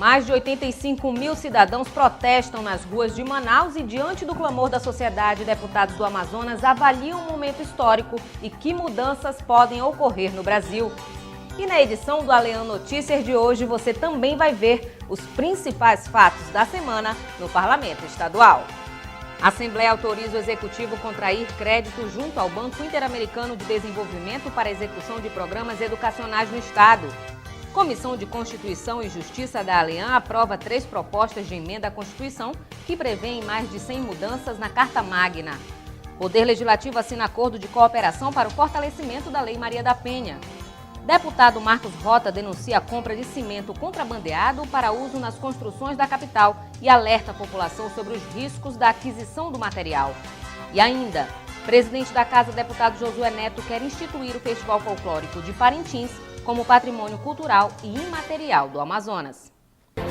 Mais de 85 mil cidadãos protestam nas ruas de Manaus e, diante do clamor da sociedade, deputados do Amazonas avaliam o momento histórico e que mudanças podem ocorrer no Brasil. E na edição do Alean Notícias de hoje, você também vai ver os principais fatos da semana no Parlamento Estadual. A Assembleia autoriza o Executivo contrair crédito junto ao Banco Interamericano de Desenvolvimento para a execução de programas educacionais no Estado. Comissão de Constituição e Justiça da Alean aprova 3 propostas de emenda à Constituição que prevêem mais de 100 mudanças na Carta Magna. Poder Legislativo assina acordo de cooperação para o fortalecimento da Lei Maria da Penha. Deputado Marcos Rota denuncia a compra de cimento contrabandeado para uso nas construções da capital e alerta a população sobre os riscos da aquisição do material. E ainda, presidente da Casa, deputado Josué Neto, quer instituir o Festival Folclórico de Parintins como patrimônio cultural e imaterial do Amazonas. –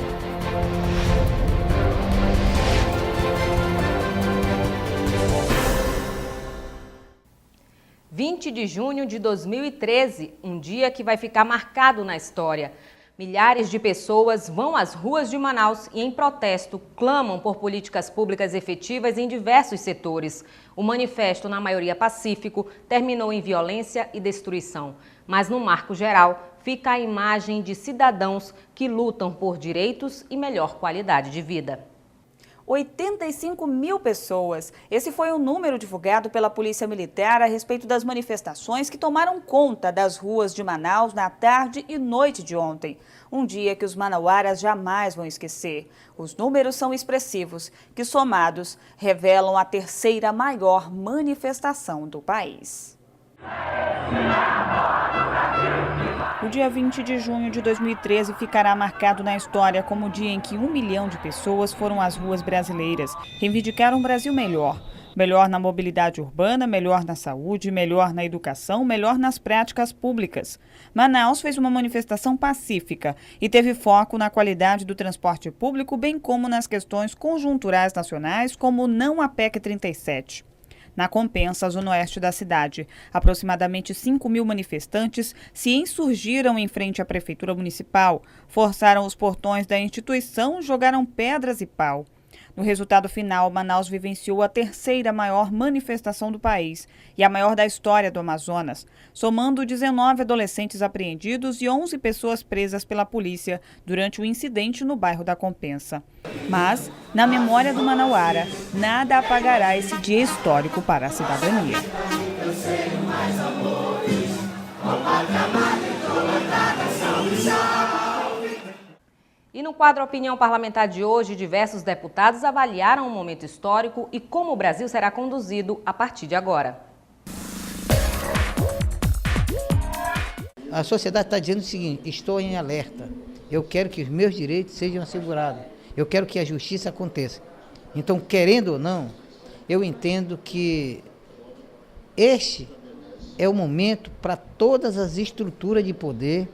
20 de junho de 2013, um dia que vai ficar marcado na história. Milhares de pessoas vão às ruas de Manaus e, em protesto, clamam por políticas públicas efetivas em diversos setores. O manifesto, na maioria pacífico, terminou em violência e destruição. Mas, no marco geral, fica a imagem de cidadãos que lutam por direitos e melhor qualidade de vida. 85 mil pessoas. Esse foi o número divulgado pela Polícia Militar a respeito das manifestações que tomaram conta das ruas de Manaus na tarde e noite de ontem. Um dia que os manauaras jamais vão esquecer. Os números são expressivos, que somados revelam a 3ª maior manifestação do país. O dia 20 de junho de 2013 ficará marcado na história como o dia em que 1 milhão de pessoas foram às ruas brasileiras reivindicar um Brasil melhor. Melhor na mobilidade urbana, melhor na saúde, melhor na educação, melhor nas práticas públicas. Manaus fez uma manifestação pacífica e teve foco na qualidade do transporte público, bem como nas questões conjunturais nacionais, como o não à PEC 37. Na Compensa, zona oeste da cidade, aproximadamente 5 mil manifestantes se insurgiram em frente à Prefeitura Municipal, forçaram os portões da instituição, jogaram pedras e pau. No resultado final, Manaus vivenciou a 3ª maior manifestação do país e a maior da história do Amazonas, somando 19 adolescentes apreendidos e 11 pessoas presas pela polícia durante o incidente no bairro da Compensa. Mas, na memória do manauara, nada apagará esse dia histórico para a cidadania. E no quadro Opinião Parlamentar de hoje, diversos deputados avaliaram o momento histórico e como o Brasil será conduzido a partir de agora. A sociedade está dizendo o seguinte: estou em alerta, eu quero que os meus direitos sejam assegurados, eu quero que a justiça aconteça. Então, querendo ou não, eu entendo que este é o momento para todas as estruturas de poder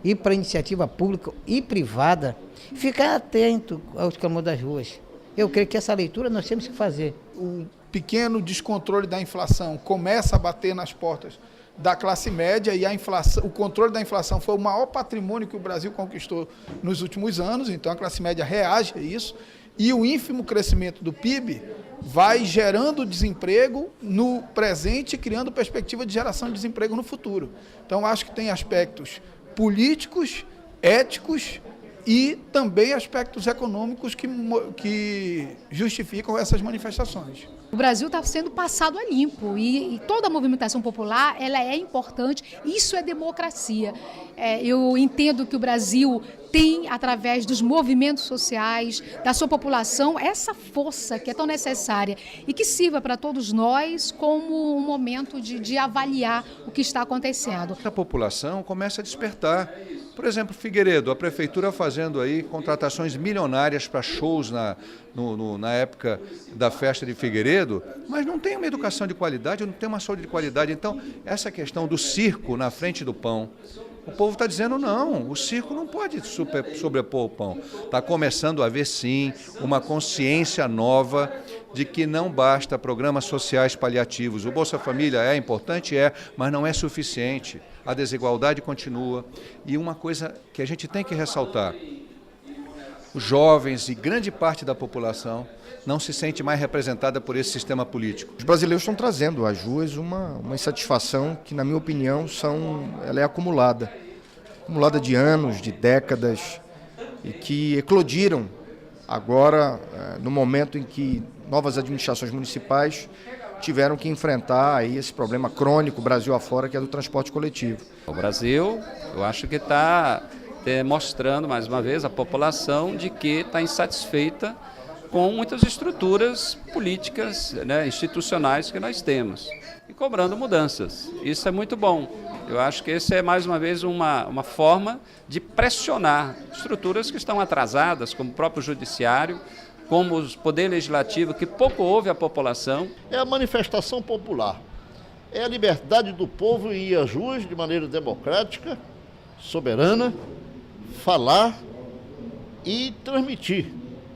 e para a iniciativa pública e privada ficar atento aos clamores das ruas. Eu creio que essa leitura nós temos que fazer. O pequeno descontrole da inflação começa a bater nas portas da classe média e a inflação, o controle da inflação foi o maior patrimônio que o Brasil conquistou nos últimos anos, então a classe média reage a isso, e o ínfimo crescimento do PIB vai gerando desemprego no presente e criando perspectiva de geração de desemprego no futuro. Então acho que tem aspectos políticos, éticos e também aspectos econômicos que justificam essas manifestações. O Brasil está sendo passado a limpo e toda a movimentação popular ela é importante, isso é democracia. Eu entendo que o Brasil tem, através dos movimentos sociais, da sua população, essa força que é tão necessária e que sirva para todos nós como um momento de avaliar o que está acontecendo. A população começa a despertar. Por exemplo, Figueiredo, a prefeitura fazendo aí contratações milionárias para shows na época da festa de Figueiredo, mas não tem uma educação de qualidade, não tem uma saúde de qualidade. Então, essa questão do circo na frente do pão, o povo está dizendo não, o circo não pode sobrepor o pão. Está começando a haver, sim, uma consciência nova de que não basta programas sociais paliativos. O Bolsa Família é importante, mas não é suficiente. A desigualdade continua. E uma coisa que a gente tem que ressaltar, os jovens e grande parte da população não se sente mais representada por esse sistema político. Os brasileiros estão trazendo às ruas uma insatisfação que, na minha opinião, ela é acumulada de anos, de décadas, e que eclodiram agora, no momento em que novas administrações municipais tiveram que enfrentar aí esse problema crônico, Brasil afora, que é do transporte coletivo. O Brasil, eu acho que está mostrando, mais uma vez, a população de que está insatisfeita com muitas estruturas políticas, né, institucionais que nós temos, e cobrando mudanças. Isso é muito bom. Eu acho que esse é, mais uma vez, uma forma de pressionar estruturas que estão atrasadas, como o próprio judiciário, como o poder legislativo, que pouco ouve a população. É a manifestação popular, é a liberdade do povo em ir às ruas de maneira democrática, soberana, falar e transmitir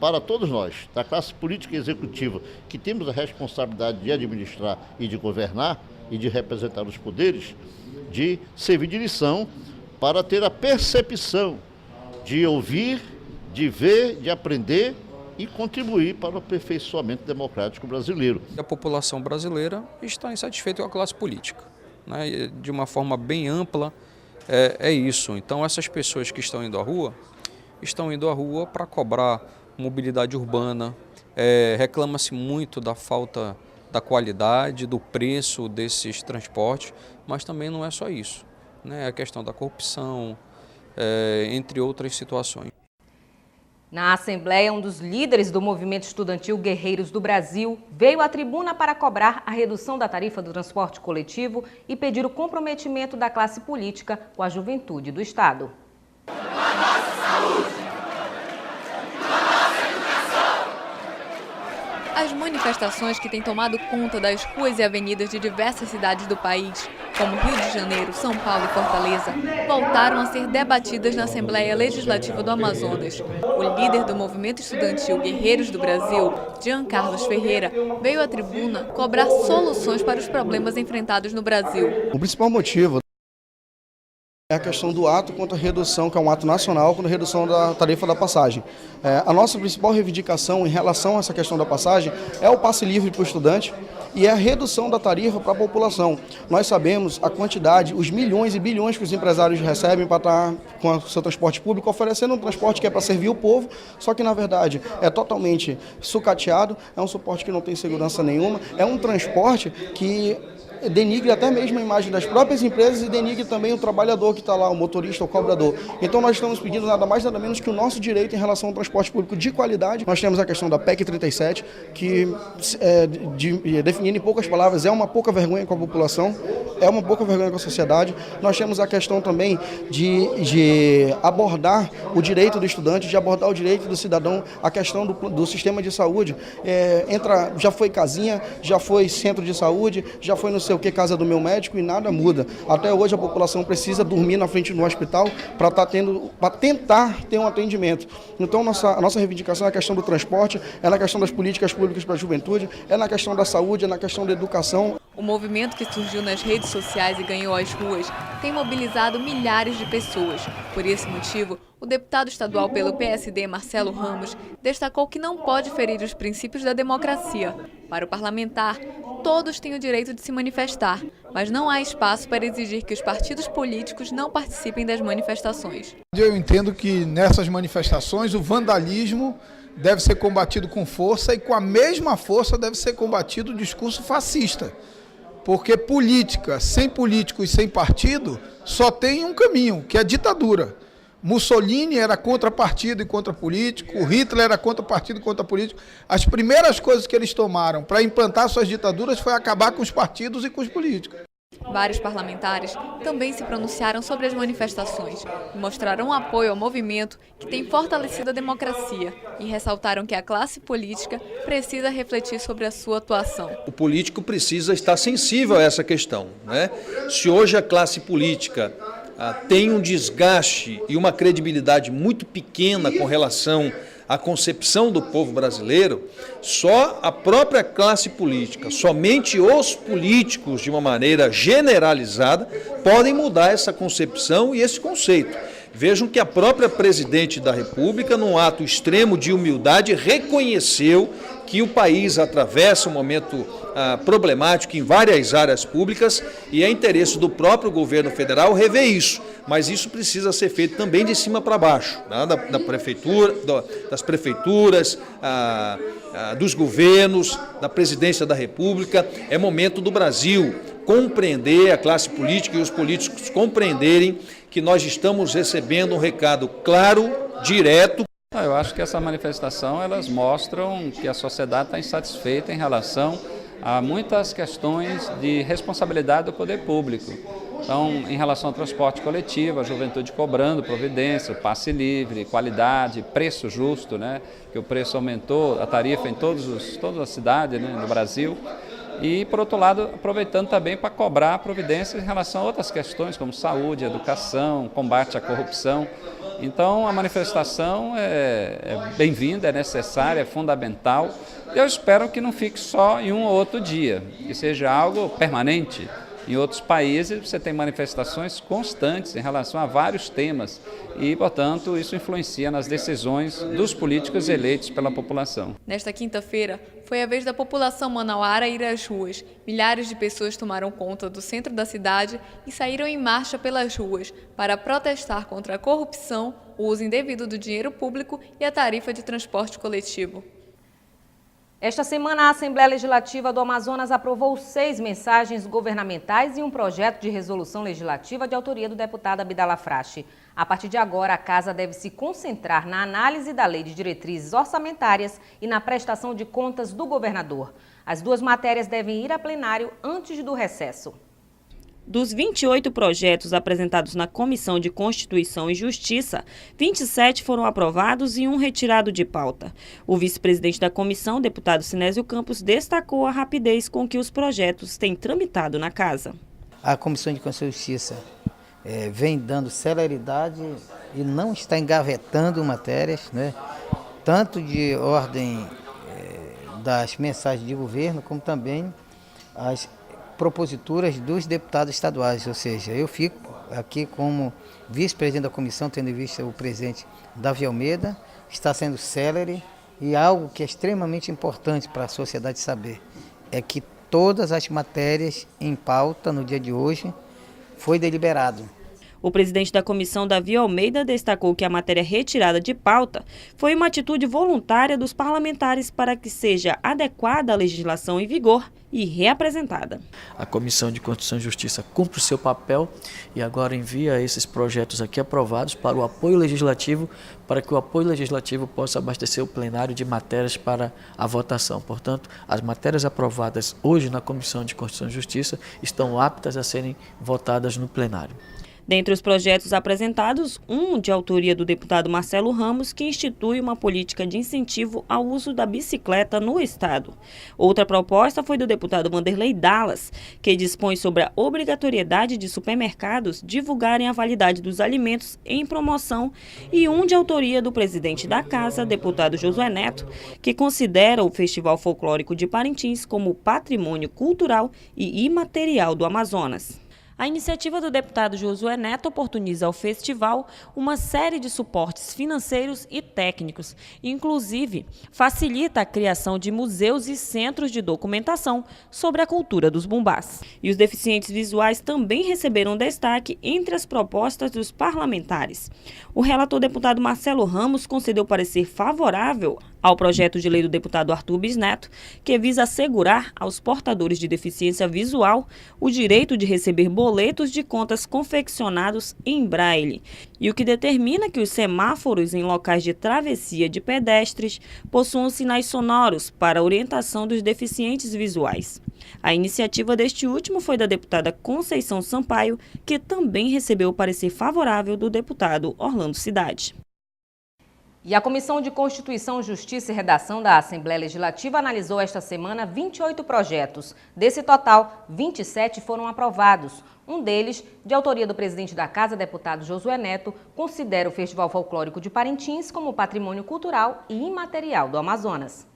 para todos nós, da classe política e executiva, que temos a responsabilidade de administrar e de governar e de representar os poderes, de servir de lição para ter a percepção de ouvir, de ver, de aprender e contribuir para o aperfeiçoamento democrático brasileiro. A população brasileira está insatisfeita com a classe política, né? De uma forma bem ampla, é isso. Então essas pessoas que estão indo à rua para cobrar mobilidade urbana, reclama-se muito da falta da qualidade, do preço desses transportes, mas também não é só isso, né? A questão da corrupção, entre outras situações. Na Assembleia, um dos líderes do movimento estudantil Guerreiros do Brasil veio à tribuna para cobrar a redução da tarifa do transporte coletivo e pedir o comprometimento da classe política com a juventude do Estado. As manifestações que têm tomado conta das ruas e avenidas de diversas cidades do país, como Rio de Janeiro, São Paulo e Fortaleza, voltaram a ser debatidas na Assembleia Legislativa do Amazonas. O líder do movimento estudantil Guerreiros do Brasil, Jean Carlos Ferreira, veio à tribuna cobrar soluções para os problemas enfrentados no Brasil. O principal motivo é a questão do ato contra a redução, que é um ato nacional, contra a redução da tarifa da passagem. A nossa principal reivindicação em relação a essa questão da passagem é o passe livre para o estudante e a redução da tarifa para a população. Nós sabemos a quantidade, os milhões e bilhões que os empresários recebem para estar com o seu transporte público, oferecendo um transporte que é para servir o povo, só que na verdade é totalmente sucateado, é um suporte que não tem segurança nenhuma, é um transporte que denigre até mesmo a imagem das próprias empresas e denigre também o trabalhador que está lá, o motorista, o cobrador. Então nós estamos pedindo nada mais nada menos que o nosso direito em relação ao transporte público de qualidade. Nós temos a questão da PEC 37, que definindo em poucas palavras, é uma pouca vergonha com a população, é uma pouca vergonha com a sociedade. Nós temos a questão também de abordar o direito do estudante, de abordar o direito do cidadão, a questão do sistema de saúde. Já foi casinha, já foi centro de saúde, já foi no o que casa do meu médico e nada muda. Até hoje a população precisa dormir na frente do hospital para tentar ter um atendimento. Então a nossa reivindicação é a questão do transporte, é na questão das políticas públicas para a juventude, é na questão da saúde, é na questão da educação. O movimento que surgiu nas redes sociais e ganhou as ruas tem mobilizado milhares de pessoas. Por esse motivo, o deputado estadual pelo PSD, Marcelo Ramos, destacou que não pode ferir os princípios da democracia. Para o parlamentar, todos têm o direito de se manifestar, mas não há espaço para exigir que os partidos políticos não participem das manifestações. Eu entendo que nessas manifestações o vandalismo deve ser combatido com força e com a mesma força deve ser combatido o discurso fascista. Porque política, sem político e sem partido, só tem um caminho, que é a ditadura. Mussolini era contra partido e contra político, Hitler era contra partido e contra político. As primeiras coisas que eles tomaram para implantar suas ditaduras foi acabar com os partidos e com os políticos. Vários parlamentares também se pronunciaram sobre as manifestações e mostraram apoio ao movimento que tem fortalecido a democracia e ressaltaram que a classe política precisa refletir sobre a sua atuação. O político precisa estar sensível a essa questão, né? Se hoje a classe política tem um desgaste e uma credibilidade muito pequena com relação à concepção do povo brasileiro, só a própria classe política, somente os políticos, de uma maneira generalizada, podem mudar essa concepção e esse conceito. Vejam que a própria presidente da República, num ato extremo de humildade, reconheceu que o país atravessa um momento problemático em várias áreas públicas e é interesse do próprio governo federal rever isso. Mas isso precisa ser feito também de cima para baixo, né? Das prefeituras, dos governos, da presidência da República. É momento do Brasil compreender, a classe política e os políticos compreenderem que nós estamos recebendo um recado claro, direto. Eu acho que essa manifestação, elas mostram que a sociedade está insatisfeita em relação a muitas questões de responsabilidade do poder público. Então, em relação ao transporte coletivo, a juventude cobrando providência, passe livre, qualidade, preço justo, né? Que o preço aumentou, a tarifa em todas as cidades, né, no Brasil. E, por outro lado, aproveitando também para cobrar providências em relação a outras questões, como saúde, educação, combate à corrupção. Então, a manifestação é bem-vinda, é necessária, é fundamental. Eu espero que não fique só em um ou outro dia, que seja algo permanente. Em outros países, você tem manifestações constantes em relação a vários temas e, portanto, isso influencia nas decisões dos políticos eleitos pela população. Nesta quinta-feira, foi a vez da população manauara ir às ruas. Milhares de pessoas tomaram conta do centro da cidade e saíram em marcha pelas ruas para protestar contra a corrupção, o uso indevido do dinheiro público e a tarifa de transporte coletivo. Esta semana, a Assembleia Legislativa do Amazonas aprovou 6 mensagens governamentais e um projeto de resolução legislativa de autoria do deputado Abdallah Frache. A partir de agora, a Casa deve se concentrar na análise da Lei de Diretrizes Orçamentárias e na prestação de contas do governador. As 2 matérias devem ir a plenário antes do recesso. Dos 28 projetos apresentados na Comissão de Constituição e Justiça, 27 foram aprovados e um retirado de pauta. O vice-presidente da comissão, deputado Sinésio Campos, destacou a rapidez com que os projetos têm tramitado na Casa. A Comissão de Constituição e Justiça vem dando celeridade e não está engavetando matérias, né? Tanto de ordem das mensagens de governo, como também as proposituras dos deputados estaduais, ou seja, eu fico aqui como vice-presidente da comissão, tendo em vista o presidente Davi Almeida, está sendo célere e algo que é extremamente importante para a sociedade saber, é que todas as matérias em pauta no dia de hoje foi deliberado. O presidente da comissão, Davi Almeida, destacou que a matéria retirada de pauta foi uma atitude voluntária dos parlamentares para que seja adequada à legislação em vigor e reapresentada. A Comissão de Constituição e Justiça cumpre o seu papel e agora envia esses projetos aqui aprovados para o apoio legislativo, para que o apoio legislativo possa abastecer o plenário de matérias para a votação. Portanto, as matérias aprovadas hoje na Comissão de Constituição e Justiça estão aptas a serem votadas no plenário. Dentre os projetos apresentados, um de autoria do deputado Marcelo Ramos, que institui uma política de incentivo ao uso da bicicleta no Estado. Outra proposta foi do deputado Vanderlei Dallas, que dispõe sobre a obrigatoriedade de supermercados divulgarem a validade dos alimentos em promoção, e um de autoria do presidente da Casa, deputado Josué Neto, que considera o Festival Folclórico de Parintins como patrimônio cultural e imaterial do Amazonas. A iniciativa do deputado Josué Neto oportuniza ao festival uma série de suportes financeiros e técnicos, inclusive facilita a criação de museus e centros de documentação sobre a cultura dos bumbás. E os deficientes visuais também receberam destaque entre as propostas dos parlamentares. O relator deputado Marcelo Ramos concedeu parecer favorável ao projeto de lei do deputado Arthur Bisneto, que visa assegurar aos portadores de deficiência visual o direito de receber boletos de contas confeccionados em braille, e o que determina que os semáforos em locais de travessia de pedestres possuam sinais sonoros para a orientação dos deficientes visuais. A iniciativa deste último foi da deputada Conceição Sampaio, que também recebeu o parecer favorável do deputado Orlando Cidade. E a Comissão de Constituição, Justiça e Redação da Assembleia Legislativa analisou esta semana 28 projetos. Desse total, 27 foram aprovados. Um deles, de autoria do presidente da Casa, deputado Josué Neto, considera o Festival Folclórico de Parintins como patrimônio cultural e imaterial do Amazonas.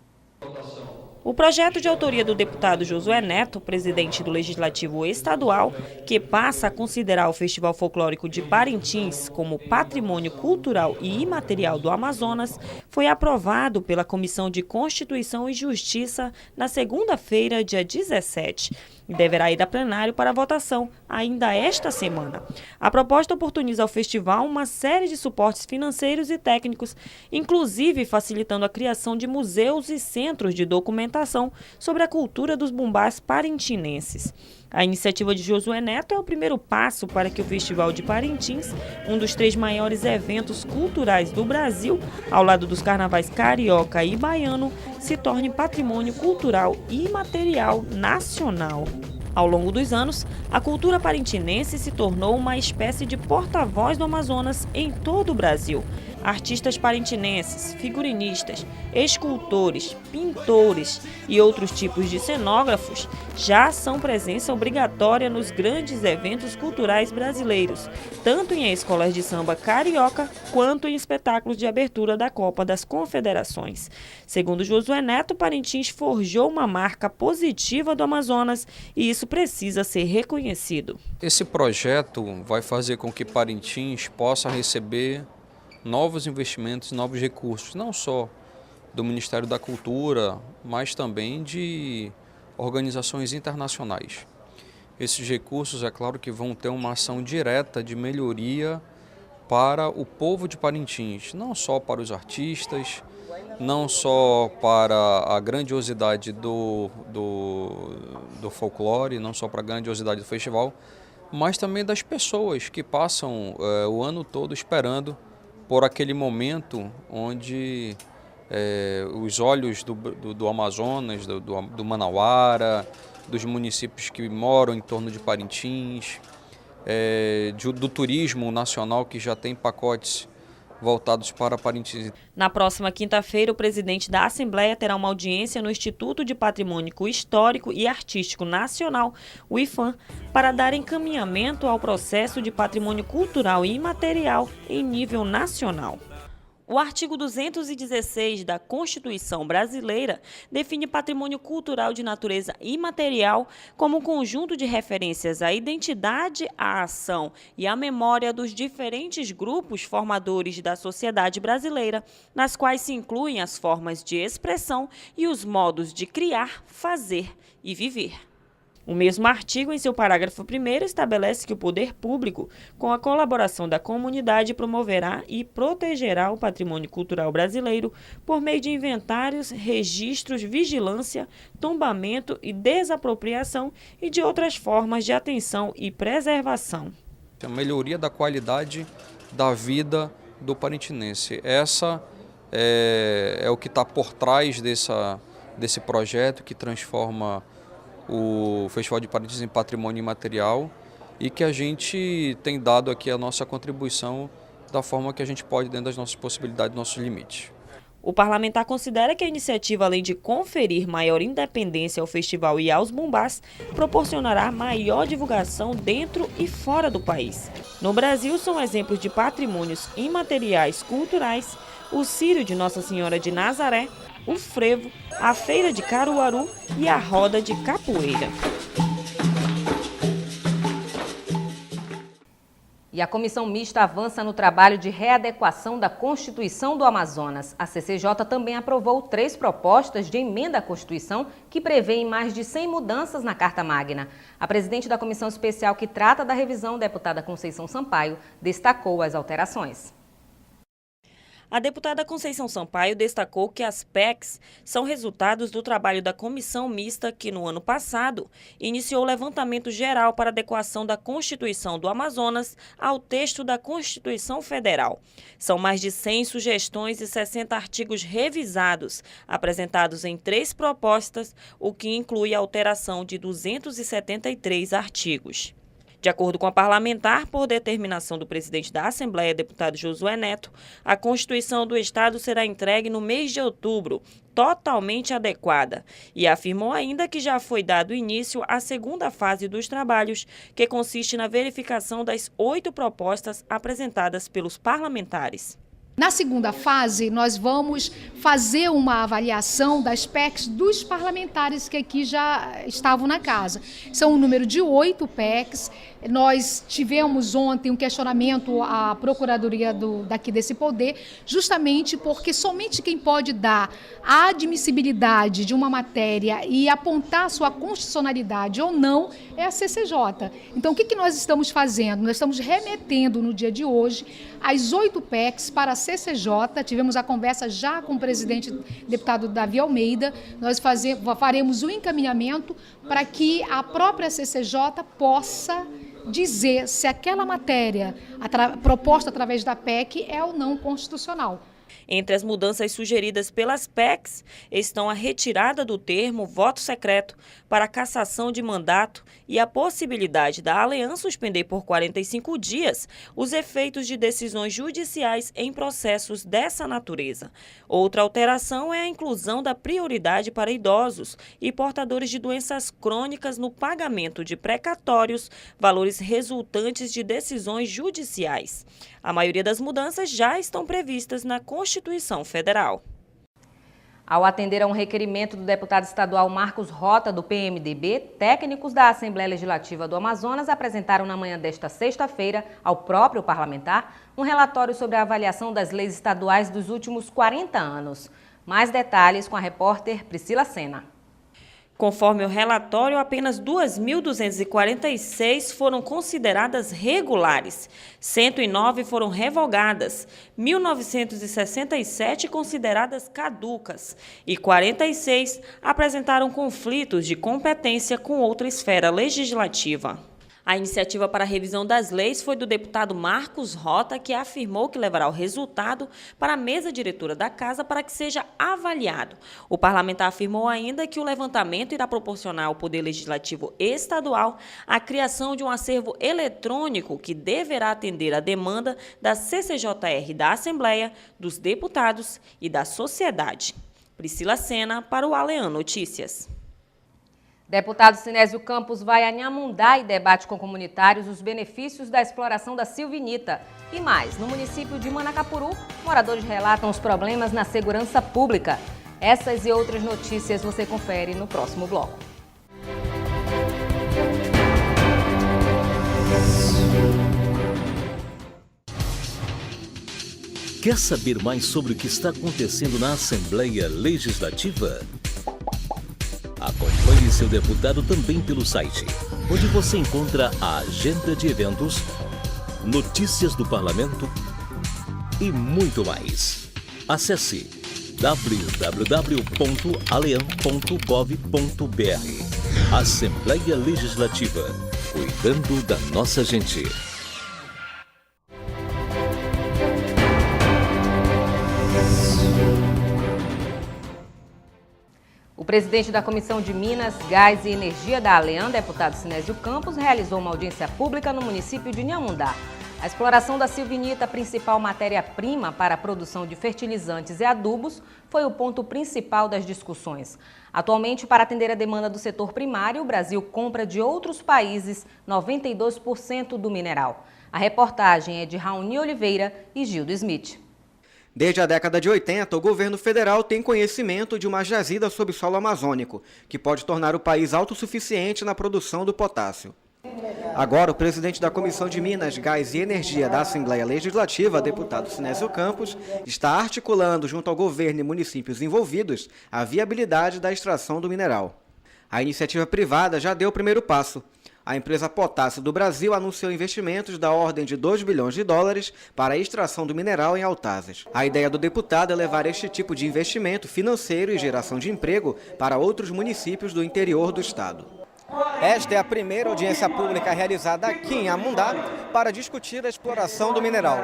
O projeto de autoria do deputado Josué Neto, presidente do Legislativo Estadual, que passa a considerar o Festival Folclórico de Parintins como patrimônio cultural e imaterial do Amazonas, foi aprovado pela Comissão de Constituição e Justiça na segunda-feira, dia 17, e deverá ir a plenário para votação ainda esta semana. A proposta oportuniza ao festival uma série de suportes financeiros e técnicos, inclusive facilitando a criação de museus e centros de documentação sobre a cultura dos bumbás parintinenses. A iniciativa de Josué Neto é o primeiro passo para que o Festival de Parintins, um dos 3 maiores eventos culturais do Brasil, ao lado dos carnavais carioca e baiano, se torne patrimônio cultural e imaterial nacional. Ao longo dos anos, a cultura parintinense se tornou uma espécie de porta-voz do Amazonas em todo o Brasil. Artistas parintinenses, figurinistas, escultores, pintores e outros tipos de cenógrafos já são presença obrigatória nos grandes eventos culturais brasileiros, tanto em escolas de samba carioca quanto em espetáculos de abertura da Copa das Confederações. Segundo Josué Neto, Parintins forjou uma marca positiva do Amazonas e isso precisa ser reconhecido. Esse projeto vai fazer com que Parintins possa receber novos investimentos, novos recursos, não só do Ministério da Cultura, mas também de organizações internacionais. Esses recursos, é claro que vão ter uma ação direta de melhoria para o povo de Parintins, não só para os artistas, não só para a grandiosidade do folclore, não só para a grandiosidade do festival, mas também das pessoas que passam o ano todo esperando por aquele momento onde os olhos do Amazonas, do Manauara, dos municípios que moram em torno de Parintins, do turismo nacional que já tem pacotes voltados para Parintins. Na próxima quinta-feira, o presidente da Assembleia terá uma audiência no Instituto de Patrimônio Histórico e Artístico Nacional, o IPHAN, para dar encaminhamento ao processo de patrimônio cultural e imaterial em nível nacional. O artigo 216 da Constituição Brasileira define patrimônio cultural de natureza imaterial como um conjunto de referências à identidade, à ação e à memória dos diferentes grupos formadores da sociedade brasileira, nas quais se incluem as formas de expressão e os modos de criar, fazer e viver. O mesmo artigo, em seu parágrafo 1º, estabelece que o poder público, com a colaboração da comunidade, promoverá e protegerá o patrimônio cultural brasileiro por meio de inventários, registros, vigilância, tombamento e desapropriação e de outras formas de atenção e preservação. A melhoria da qualidade da vida do parintinense. Essa é o que está por trás desse projeto que transforma o Festival de Parintins em patrimônio imaterial e que a gente tem dado aqui a nossa contribuição da forma que a gente pode dentro das nossas possibilidades, nossos limites. O parlamentar considera que a iniciativa, além de conferir maior independência ao festival e aos bumbás, proporcionará maior divulgação dentro e fora do país. No Brasil, são exemplos de patrimônios imateriais culturais o Círio de Nossa Senhora de Nazaré, o frevo, a feira de Caruaru e a roda de capoeira. E a comissão mista avança no trabalho de readequação da Constituição do Amazonas. A CCJ também aprovou 3 propostas de emenda à Constituição que prevêem mais de 100 mudanças na Carta Magna. A presidente da comissão especial que trata da revisão, deputada Conceição Sampaio, destacou as alterações. A deputada Conceição Sampaio destacou que as PECs são resultados do trabalho da comissão mista que, no ano passado, iniciou o levantamento geral para adequação da Constituição do Amazonas ao texto da Constituição Federal. São mais de 100 sugestões e 60 artigos revisados, apresentados em 3 propostas, o que inclui a alteração de 273 artigos. De acordo com a parlamentar, por determinação do presidente da Assembleia, deputado Josué Neto, a Constituição do Estado será entregue no mês de outubro, totalmente adequada, e afirmou ainda que já foi dado início à segunda fase dos trabalhos, que consiste na verificação das 8 propostas apresentadas pelos parlamentares. Na segunda fase, nós vamos fazer uma avaliação das PECs dos parlamentares que aqui já estavam na casa. São um número de 8 PECs. Nós tivemos ontem um questionamento à Procuradoria daqui desse poder, justamente porque somente quem pode dar a admissibilidade de uma matéria e apontar sua constitucionalidade ou não é a CCJ. Então, o que nós estamos fazendo? Nós estamos remetendo no dia de hoje as 8 PECs para a CCJ. Tivemos a conversa já com o presidente deputado Davi Almeida. Nós faremos o encaminhamento para que a própria CCJ possa dizer se aquela matéria proposta através da PEC é ou não constitucional. Entre as mudanças sugeridas pelas PECs estão a retirada do termo voto secreto para cassação de mandato e a possibilidade da ALEAN suspender por 45 dias os efeitos de decisões judiciais em processos dessa natureza. Outra alteração é a inclusão da prioridade para idosos e portadores de doenças crônicas no pagamento de precatórios, valores resultantes de decisões judiciais. A maioria das mudanças já estão previstas na Constituição Federal. Ao atender a um requerimento do deputado estadual Marcos Rota, do PMDB, técnicos da Assembleia Legislativa do Amazonas apresentaram na manhã desta sexta-feira ao próprio parlamentar um relatório sobre a avaliação das leis estaduais dos últimos 40 anos. Mais detalhes com a repórter Priscila Sena. Conforme o relatório, apenas 2.246 foram consideradas regulares, 109 foram revogadas, 1.967 consideradas caducas e 46 apresentaram conflitos de competência com outra esfera legislativa. A iniciativa para a revisão das leis foi do deputado Marcos Rota, que afirmou que levará o resultado para a mesa diretora da Casa para que seja avaliado. O parlamentar afirmou ainda que o levantamento irá proporcionar ao Poder Legislativo Estadual a criação de um acervo eletrônico que deverá atender à demanda da CCJR da Assembleia, dos deputados e da sociedade. Priscila Sena para o ALEAN Notícias. Deputado Sinésio Campos vai a Inhamundá e debate com comunitários os benefícios da exploração da silvinita. E mais, no município de Manacapuru, moradores relatam os problemas na segurança pública. Essas e outras notícias você confere no próximo bloco. Quer saber mais sobre o que está acontecendo na Assembleia Legislativa? Acompanhe seu deputado também pelo site, onde você encontra a agenda de eventos, notícias do parlamento e muito mais. Acesse www.alean.gov.br. Assembleia Legislativa, cuidando da nossa gente. O presidente da Comissão de Minas, Gás e Energia da ALEAN, deputado Sinésio Campos, realizou uma audiência pública no município de Inhamundá. A exploração da silvinita, principal matéria-prima para a produção de fertilizantes e adubos, foi o ponto principal das discussões. Atualmente, para atender a demanda do setor primário, o Brasil compra de outros países 92% do mineral. A reportagem é de Raoni Oliveira e Gildo Smith. Desde a década de 80, o governo federal tem conhecimento de uma jazida sob solo amazônico, que pode tornar o país autossuficiente na produção do potássio. Agora, o presidente da Comissão de Minas, Gás e Energia da Assembleia Legislativa, deputado Sinésio Campos, está articulando junto ao governo e municípios envolvidos a viabilidade da extração do mineral. A iniciativa privada já deu o primeiro passo. A empresa Potássio do Brasil anunciou investimentos da ordem de 2 bilhões de dólares para a extração do mineral em Autazes. A ideia do deputado é levar este tipo de investimento financeiro e geração de emprego para outros municípios do interior do estado. Esta é a primeira audiência pública realizada aqui em Inhamundá para discutir a exploração do mineral.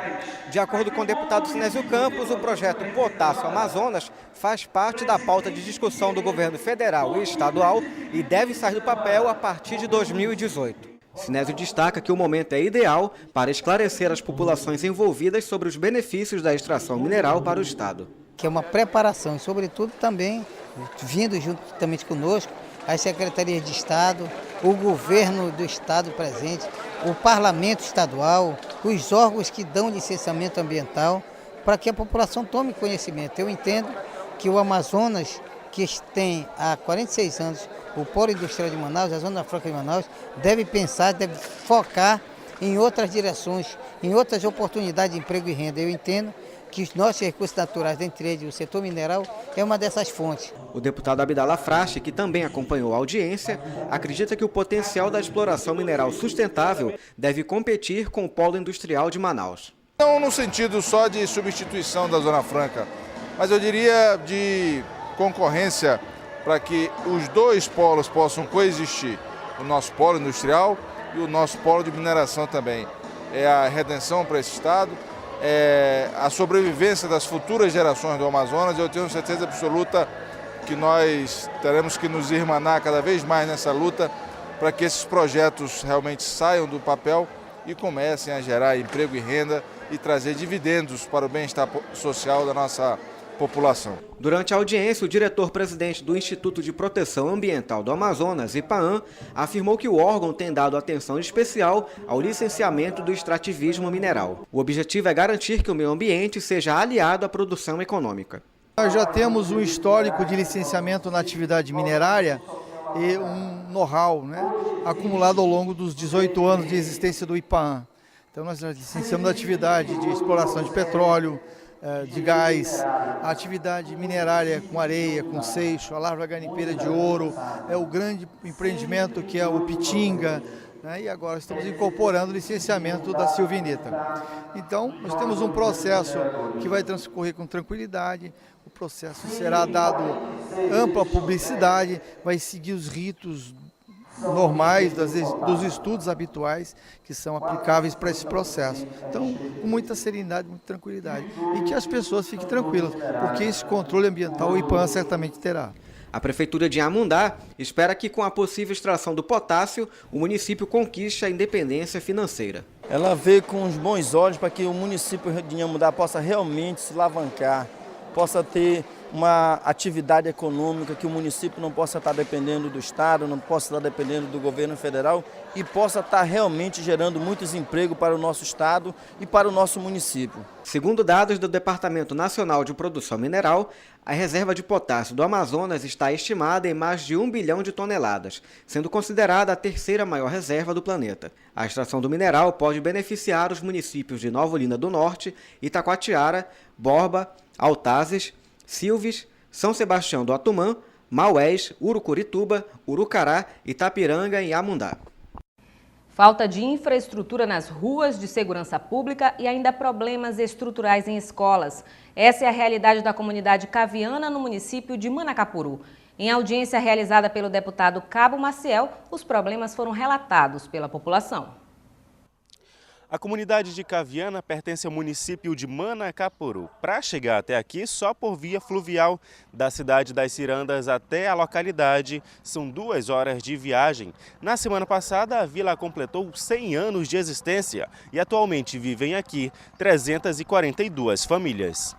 De acordo com o deputado Sinésio Campos, o projeto Potássio Amazonas faz parte da pauta de discussão do governo federal e estadual e deve sair do papel a partir de 2018. Sinésio destaca que o momento é ideal para esclarecer as populações envolvidas sobre os benefícios da extração mineral para o estado. Que é uma preparação e, sobretudo, também, vindo juntamente conosco, as secretarias de Estado, o governo do Estado presente, o parlamento estadual, os órgãos que dão licenciamento ambiental, para que a população tome conhecimento. Eu entendo que o Amazonas, que tem há 46 anos o Polo Industrial de Manaus, a Zona Franca de Manaus, deve pensar, deve focar em outras direções, em outras oportunidades de emprego e renda. Eu entendo que os nossos recursos naturais, dentre eles o setor mineral, é uma dessas fontes. O deputado Abdala Frache, que também acompanhou a audiência, acredita que o potencial da exploração mineral sustentável deve competir com o polo industrial de Manaus. Não no sentido só de substituição da Zona Franca, mas eu diria de concorrência para que os dois polos possam coexistir, o nosso polo industrial e o nosso polo de mineração também. É a redenção para esse estado, a sobrevivência das futuras gerações do Amazonas. Eu tenho certeza absoluta que nós teremos que nos irmanar cada vez mais nessa luta para que esses projetos realmente saiam do papel e comecem a gerar emprego e renda e trazer dividendos para o bem-estar social da nossa população. Durante a audiência, o diretor-presidente do Instituto de Proteção Ambiental do Amazonas, IPAAM, afirmou que o órgão tem dado atenção especial ao licenciamento do extrativismo mineral. O objetivo é garantir que o meio ambiente seja aliado à produção econômica. Nós já temos um histórico de licenciamento na atividade minerária e um know-how, acumulado ao longo dos 18 anos de existência do IPAAM. Então nós licenciamos a atividade de exploração de petróleo, de gás, a atividade minerária com areia, com seixo, a lavra garimpeira de ouro, o grande empreendimento que é o Pitinga, e agora estamos incorporando o licenciamento da silvinita. Então, nós temos um processo que vai transcorrer com tranquilidade, o processo será dado ampla publicidade, vai seguir os ritos normais dos estudos habituais que são aplicáveis para esse processo. Então, com muita serenidade, muita tranquilidade. E que as pessoas fiquem tranquilas, porque esse controle ambiental o IPAAM certamente terá. A Prefeitura de Amundá espera que, com a possível extração do potássio, o município conquiste a independência financeira. Ela vê com os bons olhos para que o município de Amundá possa realmente se alavancar, possa ter uma atividade econômica, que o município não possa estar dependendo do Estado, não possa estar dependendo do governo federal e possa estar realmente gerando muitos empregos para o nosso Estado e para o nosso município. Segundo dados do Departamento Nacional de Produção Mineral, a reserva de potássio do Amazonas está estimada em mais de 1 bilhão de toneladas, sendo considerada a terceira maior reserva do planeta. A extração do mineral pode beneficiar os municípios de Nova Olinda do Norte, Itacoatiara, Borba, Altazes, Silves, São Sebastião do Atumã, Maués, Urucurituba, Urucará, Itapiranga e Amundá. Falta de infraestrutura nas ruas, de segurança pública e ainda problemas estruturais em escolas. Essa é a realidade da comunidade caviana no município de Manacapuru. Em audiência realizada pelo deputado Cabo Maciel, os problemas foram relatados pela população. A comunidade de Caviana pertence ao município de Manacapuru. Para chegar até aqui, só por via fluvial da cidade das Cirandas até a localidade, são 2 horas de viagem. Na semana passada, a vila completou 100 anos de existência e atualmente vivem aqui 342 famílias.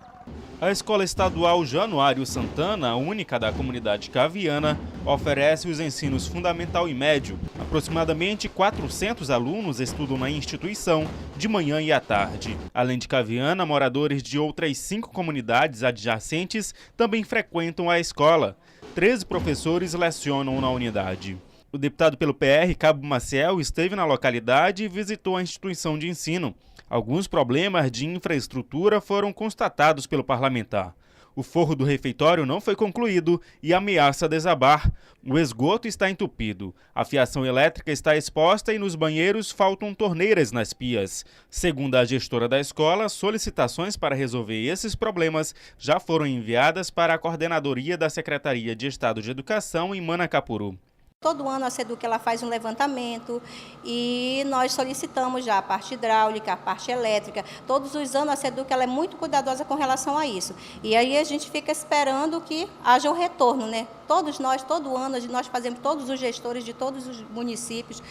A Escola Estadual Januário Santana, única da comunidade caviana, oferece os ensinos fundamental e médio. Aproximadamente 400 alunos estudam na instituição de manhã e à tarde. Além de Caviana, moradores de outras 5 comunidades adjacentes também frequentam a escola. 13 professores lecionam na unidade. O deputado pelo PR, Cabo Maciel, esteve na localidade e visitou a instituição de ensino. Alguns problemas de infraestrutura foram constatados pelo parlamentar. O forro do refeitório não foi concluído e ameaça desabar. O esgoto está entupido. A fiação elétrica está exposta e nos banheiros faltam torneiras nas pias. Segundo a gestora da escola, solicitações para resolver esses problemas já foram enviadas para a coordenadoria da Secretaria de Estado de Educação em Manacapuru. Todo ano a SEDUC ela faz um levantamento e nós solicitamos já a parte hidráulica, a parte elétrica. Todos os anos a SEDUC ela é muito cuidadosa com relação a isso. E aí a gente fica esperando que haja um retorno, né? Todos nós, todo ano, nós fazemos, todos os gestores de todos os municípios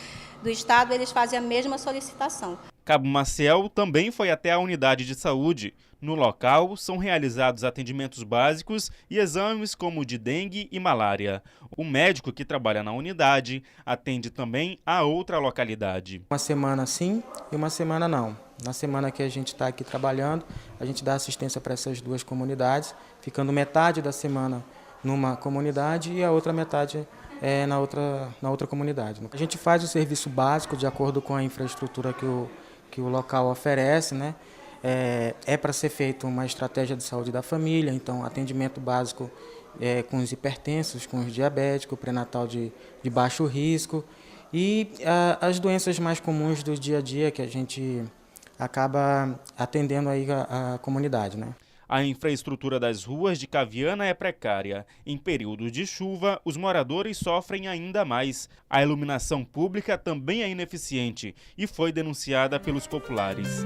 do estado, eles fazem a mesma solicitação. Cabo Maciel também foi até a unidade de saúde. No local, são realizados atendimentos básicos e exames como de dengue e malária. O médico que trabalha na unidade atende também a outra localidade. Uma semana sim e uma semana não. Na semana que a gente está aqui trabalhando, a gente dá assistência para essas duas comunidades, ficando metade da semana numa comunidade e a outra metade na outra comunidade. A gente faz o serviço básico de acordo com a infraestrutura que o local oferece, né? É para ser feita uma estratégia de saúde da família, então atendimento básico com os hipertensos, com os diabéticos, pré-natal de baixo risco e as doenças mais comuns do dia a dia que a gente acaba atendendo aí a comunidade, né? A infraestrutura das ruas de Caviana é precária. Em períodos de chuva, os moradores sofrem ainda mais. A iluminação pública também é ineficiente e foi denunciada pelos populares.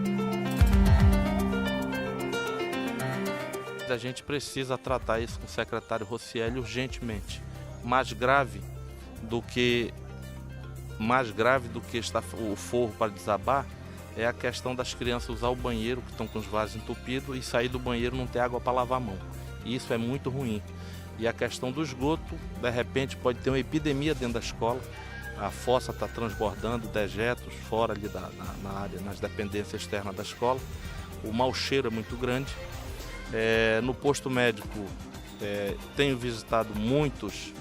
A gente precisa tratar isso com o secretário Rocieli urgentemente. Mais grave do que está o forro para desabar é a questão das crianças usar o banheiro, que estão com os vasos entupidos, e sair do banheiro não ter água para lavar a mão. E isso é muito ruim. E a questão do esgoto, de repente pode ter uma epidemia dentro da escola. A fossa está transbordando dejetos fora ali na área, nas dependências externas da escola. O mau cheiro é muito grande. No posto médico, tenho visitado muitos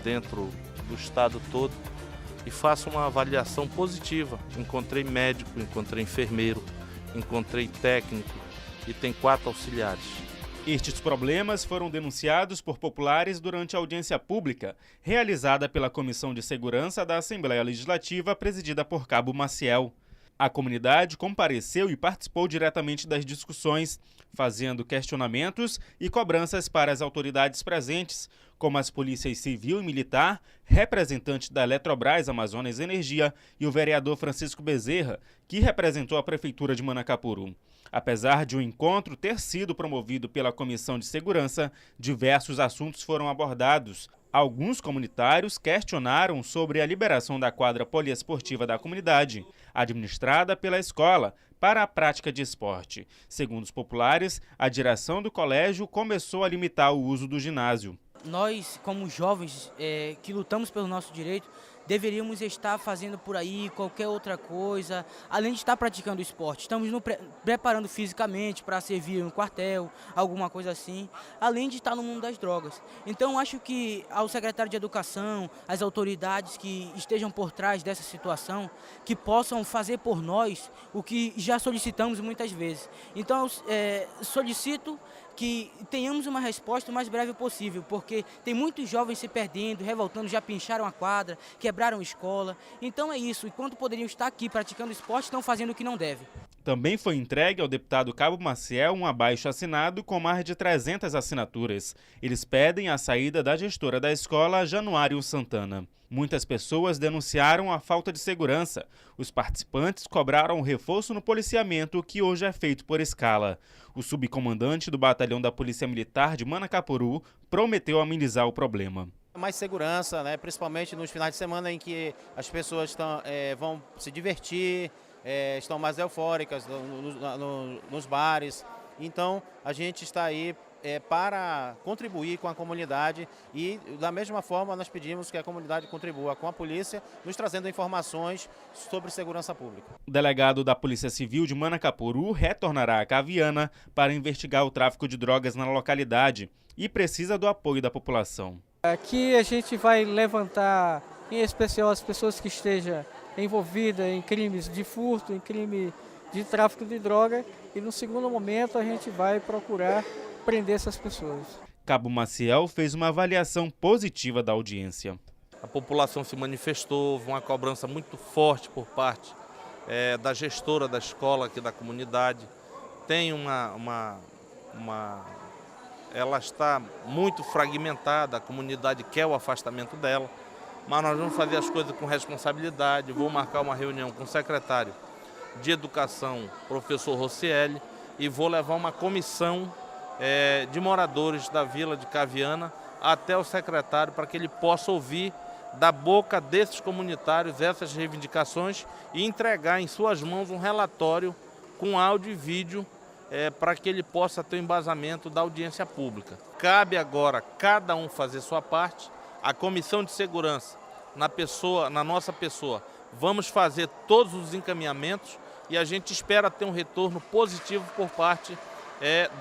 dentro do estado todo e faço uma avaliação positiva. Encontrei médico, encontrei enfermeiro, encontrei técnico e tem 4 auxiliares. Estes problemas foram denunciados por populares durante a audiência pública, realizada pela Comissão de Segurança da Assembleia Legislativa, presidida por Cabo Maciel. A comunidade compareceu e participou diretamente das discussões, fazendo questionamentos e cobranças para as autoridades presentes, como as polícias civil e militar, representante da Eletrobras Amazonas Energia e o vereador Francisco Bezerra, que representou a Prefeitura de Manacapuru. Apesar de o encontro ter sido promovido pela Comissão de Segurança, diversos assuntos foram abordados. Alguns comunitários questionaram sobre a liberação da quadra poliesportiva da comunidade, administrada pela escola, para a prática de esporte. Segundo os populares, a direção do colégio começou a limitar o uso do ginásio. Nós, como jovens que lutamos pelo nosso direito, deveríamos estar fazendo por aí qualquer outra coisa, além de estar praticando esporte. Estamos nos preparando fisicamente para servir um quartel, alguma coisa assim, além de estar no mundo das drogas. Então, acho que ao secretário de Educação, as autoridades que estejam por trás dessa situação, que possam fazer por nós o que já solicitamos muitas vezes. Então, solicito que tenhamos uma resposta o mais breve possível, porque tem muitos jovens se perdendo, revoltando, já pincharam a quadra, quebraram a escola. Então é isso, enquanto poderiam estar aqui praticando esporte, estão fazendo o que não deve. Também foi entregue ao deputado Cabo Maciel um abaixo-assinado com mais de 300 assinaturas. Eles pedem a saída da gestora da escola, Januário Santana. Muitas pessoas denunciaram a falta de segurança. Os participantes cobraram um reforço no policiamento, que hoje é feito por escala. O subcomandante do Batalhão da Polícia Militar de Manacapuru prometeu amenizar o problema. Mais segurança, né? Principalmente nos finais de semana em que as pessoas vão se divertir, estão mais eufóricas nos bares. Então, a gente está aí para contribuir com a comunidade e, da mesma forma, nós pedimos que a comunidade contribua com a polícia, nos trazendo informações sobre segurança pública. O delegado da Polícia Civil de Manacapuru retornará a Caviana para investigar o tráfico de drogas na localidade e precisa do apoio da população. Aqui a gente vai levantar, em especial, as pessoas que estejam envolvidas em crimes de furto, em crime de tráfico de droga, e no segundo momento a gente vai procurar prender essas pessoas. Cabo Maciel fez uma avaliação positiva da audiência. A população se manifestou, houve uma cobrança muito forte por parte da gestora da escola aqui da comunidade. Tem ela está muito fragmentada, a comunidade quer o afastamento dela, mas nós vamos fazer as coisas com responsabilidade. Vou marcar uma reunião com o secretário de Educação, professor Rocieli, e vou levar uma comissão de moradores da vila de Caviana até o secretário para que ele possa ouvir da boca desses comunitários essas reivindicações e entregar em suas mãos um relatório com áudio e vídeo para que ele possa ter o embasamento da audiência pública. Cabe agora cada um fazer sua parte. A Comissão de Segurança, na nossa pessoa, vamos fazer todos os encaminhamentos e a gente espera ter um retorno positivo por parte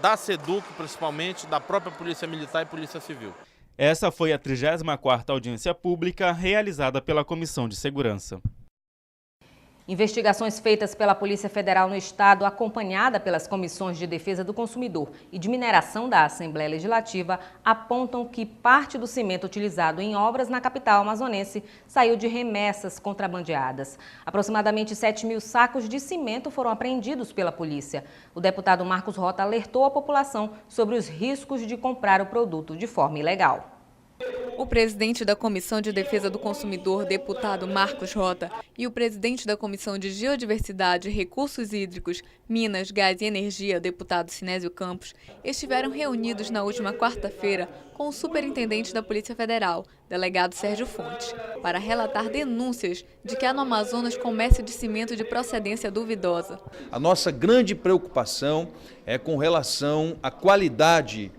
da SEDUC, principalmente, da própria Polícia Militar e Polícia Civil. Essa foi a 34ª audiência pública realizada pela Comissão de Segurança. Investigações feitas pela Polícia Federal no Estado, acompanhada pelas Comissões de Defesa do Consumidor e de Mineração da Assembleia Legislativa, apontam que parte do cimento utilizado em obras na capital amazonense saiu de remessas contrabandeadas. Aproximadamente 7.000 sacos de cimento foram apreendidos pela polícia. O deputado Marcos Rota alertou a população sobre os riscos de comprar o produto de forma ilegal. O presidente da Comissão de Defesa do Consumidor, deputado Marcos Rota, e o presidente da Comissão de Geodiversidade, Recursos Hídricos, Minas, Gás e Energia, deputado Sinésio Campos, estiveram reunidos na última quarta-feira com o superintendente da Polícia Federal, delegado Sérgio Fontes, para relatar denúncias de que há no Amazonas comércio de cimento de procedência duvidosa. A nossa grande preocupação é com relação à qualidade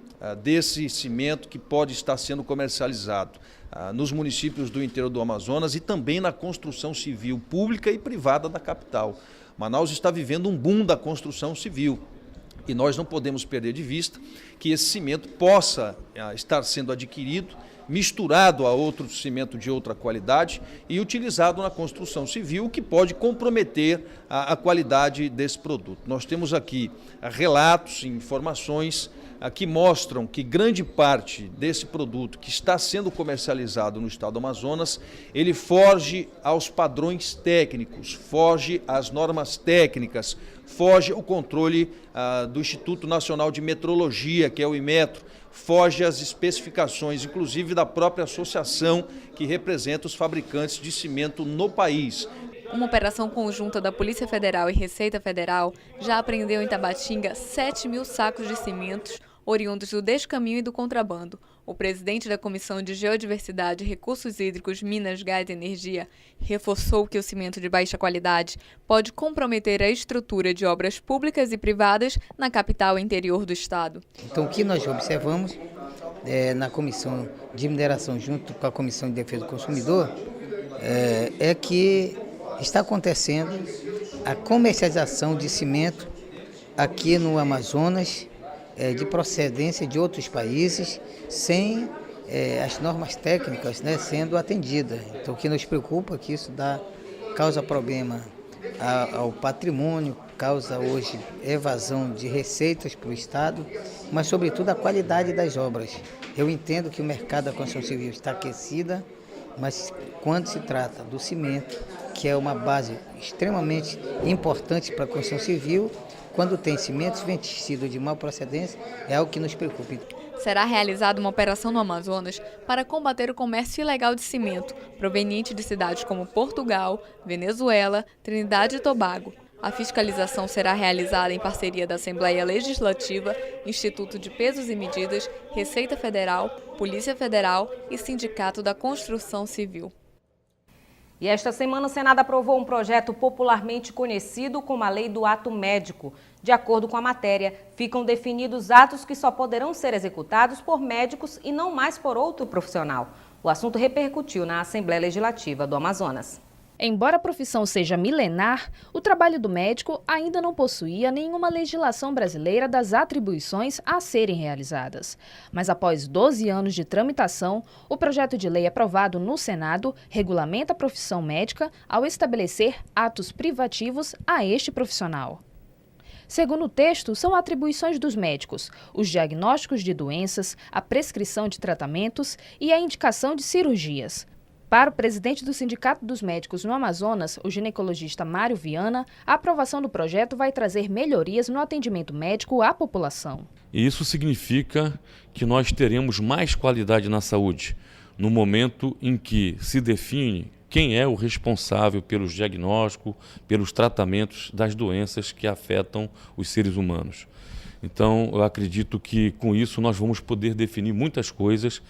desse cimento que pode estar sendo comercializado nos municípios do interior do Amazonas e também na construção civil pública e privada da capital. Manaus está vivendo um boom da construção civil e nós não podemos perder de vista que esse cimento possa estar sendo adquirido, misturado a outro cimento de outra qualidade e utilizado na construção civil, que pode comprometer a qualidade desse produto. Nós temos aqui relatos e informações que mostram que grande parte desse produto que está sendo comercializado no estado do Amazonas, ele foge aos padrões técnicos, foge às normas técnicas, foge ao controle do Instituto Nacional de Metrologia, que é o Inmetro, foge às especificações, inclusive da própria associação que representa os fabricantes de cimento no país. Uma operação conjunta da Polícia Federal e Receita Federal já apreendeu em Tabatinga 7.000 sacos de cimentos oriundos do descaminho e do contrabando. O presidente da Comissão de Geodiversidade, Recursos Hídricos, Minas, Gás e Energia reforçou que o cimento de baixa qualidade pode comprometer a estrutura de obras públicas e privadas na capital e interior do estado. Então, o que nós observamos na Comissão de Mineração, junto com a Comissão de Defesa do Consumidor, é que está acontecendo a comercialização de cimento aqui no Amazonas, de procedência de outros países, sem as normas técnicas sendo atendidas. Então, o que nos preocupa é que isso causa problema ao patrimônio, causa hoje evasão de receitas para o Estado, mas, sobretudo, a qualidade das obras. Eu entendo que o mercado da construção civil está aquecida, mas quando se trata do cimento, que é uma base extremamente importante para a construção civil, quando tem cimentos vencidos de má procedência, é algo que nos preocupa. Será realizada uma operação no Amazonas para combater o comércio ilegal de cimento, proveniente de cidades como Portugal, Venezuela, Trinidade e Tobago. A fiscalização será realizada em parceria da Assembleia Legislativa, Instituto de Pesos e Medidas, Receita Federal, Polícia Federal e Sindicato da Construção Civil. E esta semana o Senado aprovou um projeto popularmente conhecido como a Lei do Ato Médico. De acordo com a matéria, ficam definidos atos que só poderão ser executados por médicos e não mais por outro profissional. O assunto repercutiu na Assembleia Legislativa do Amazonas. Embora a profissão seja milenar, o trabalho do médico ainda não possuía nenhuma legislação brasileira das atribuições a serem realizadas. Mas após 12 anos de tramitação, o projeto de lei aprovado no Senado regulamenta a profissão médica ao estabelecer atos privativos a este profissional. Segundo o texto, são atribuições dos médicos os diagnósticos de doenças, a prescrição de tratamentos e a indicação de cirurgias. Para o presidente do Sindicato dos Médicos no Amazonas, o ginecologista Mário Viana, a aprovação do projeto vai trazer melhorias no atendimento médico à população. E isso significa que nós teremos mais qualidade na saúde, no momento em que se define quem é o responsável pelos diagnósticos, pelos tratamentos das doenças que afetam os seres humanos. Então, eu acredito que com isso nós vamos poder definir muitas coisas,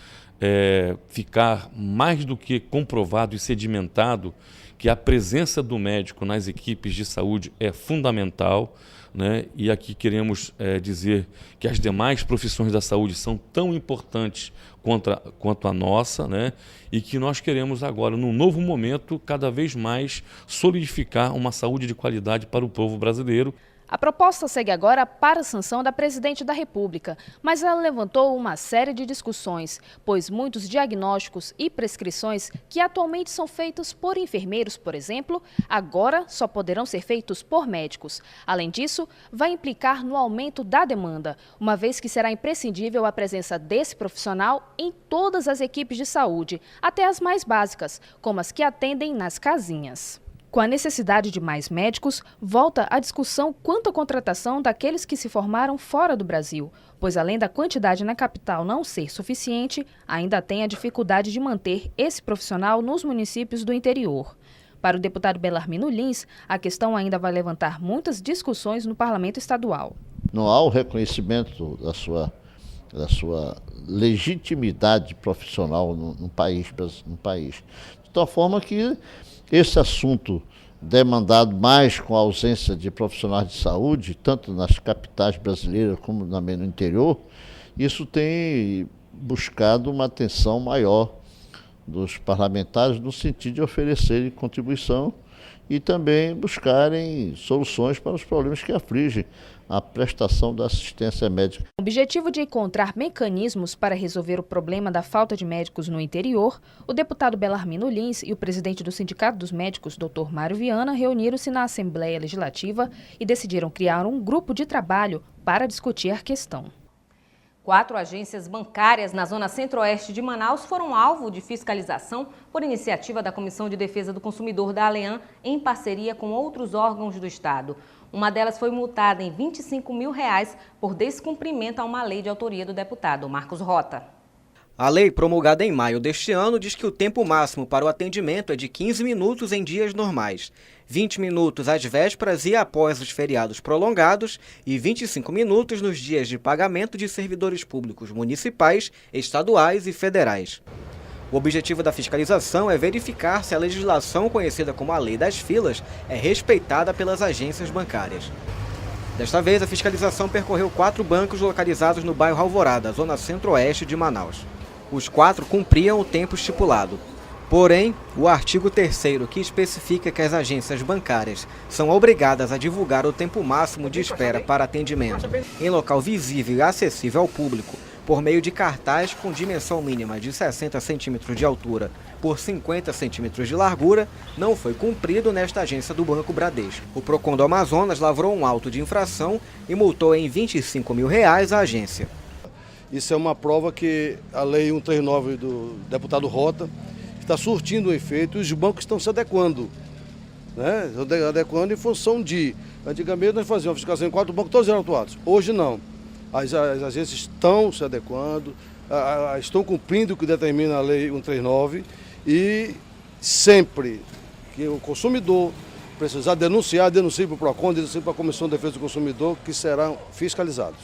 ficar mais do que comprovado e sedimentado que a presença do médico nas equipes de saúde é fundamental, né? E aqui queremos dizer que as demais profissões da saúde são tão importantes quanto a nossa, né? E que nós queremos agora, num novo momento, cada vez mais solidificar uma saúde de qualidade para o povo brasileiro. A proposta segue agora para a sanção da Presidente da República, mas ela levantou uma série de discussões, pois muitos diagnósticos e prescrições que atualmente são feitos por enfermeiros, por exemplo, agora só poderão ser feitos por médicos. Além disso, vai implicar no aumento da demanda, uma vez que será imprescindível a presença desse profissional em todas as equipes de saúde, até as mais básicas, como as que atendem nas casinhas. Com a necessidade de mais médicos, volta a discussão quanto à contratação daqueles que se formaram fora do Brasil, pois além da quantidade na capital não ser suficiente, ainda tem a dificuldade de manter esse profissional nos municípios do interior. Para o deputado Belarmino Lins, a questão ainda vai levantar muitas discussões no parlamento estadual. Não há o reconhecimento da sua legitimidade profissional no país. De tal forma que esse assunto demandado mais com a ausência de profissionais de saúde, tanto nas capitais brasileiras como também no interior, isso tem buscado uma atenção maior dos parlamentares no sentido de oferecerem contribuição e também buscarem soluções para os problemas que afligem a prestação da assistência médica. Com o objetivo de encontrar mecanismos para resolver o problema da falta de médicos no interior, o deputado Belarmino Lins e o presidente do Sindicato dos Médicos, Dr. Mário Viana, reuniram-se na Assembleia Legislativa e decidiram criar um grupo de trabalho para discutir a questão. 4 agências bancárias na zona centro-oeste de Manaus foram alvo de fiscalização por iniciativa da Comissão de Defesa do Consumidor da ALEAN, em parceria com outros órgãos do Estado. Uma delas foi multada em R$25 mil por descumprimento a uma lei de autoria do deputado Marcos Rota. A lei, promulgada em maio deste ano, diz que o tempo máximo para o atendimento é de 15 minutos em dias normais, 20 minutos às vésperas e após os feriados prolongados e 25 minutos nos dias de pagamento de servidores públicos municipais, estaduais e federais. O objetivo da fiscalização é verificar se a legislação conhecida como a Lei das Filas é respeitada pelas agências bancárias. Desta vez, a fiscalização percorreu 4 bancos localizados no bairro Alvorada, zona centro-oeste de Manaus. Os 4 cumpriam o tempo estipulado. Porém, o artigo 3º, que especifica que as agências bancárias são obrigadas a divulgar o tempo máximo de espera para atendimento em local visível e acessível ao público, por meio de cartaz com dimensão mínima de 60 centímetros de altura por 50 centímetros de largura, não foi cumprido nesta agência do Banco Bradesco. O Procon do Amazonas lavrou um auto de infração e multou em R$25 mil a agência. Isso é uma prova que a Lei 139 do deputado Rota está surtindo um efeito e os bancos estão se adequando, né? Adequando em função de... Antigamente nós fazíamos fiscalização em 4 bancos, todos eram autuados. Hoje não. As agências estão se adequando, estão cumprindo o que determina a Lei 139 e sempre que o consumidor precisar denunciar, denuncie para o PROCON, denuncie para a Comissão de Defesa do Consumidor, que serão fiscalizados.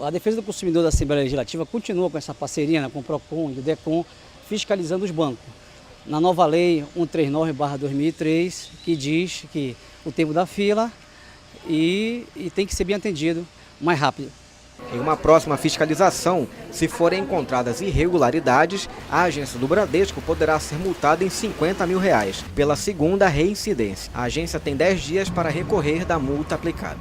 A Defesa do Consumidor da Assembleia Legislativa continua com essa parceria, né, com o PROCON e o DECON, fiscalizando os bancos. Na nova Lei 139/2003, que diz que o tempo da fila e tem que ser bem atendido mais rápido. Em uma próxima fiscalização, se forem encontradas irregularidades, a agência do Bradesco poderá ser multada em R$50 mil pela segunda reincidência. A agência tem 10 dias para recorrer da multa aplicada.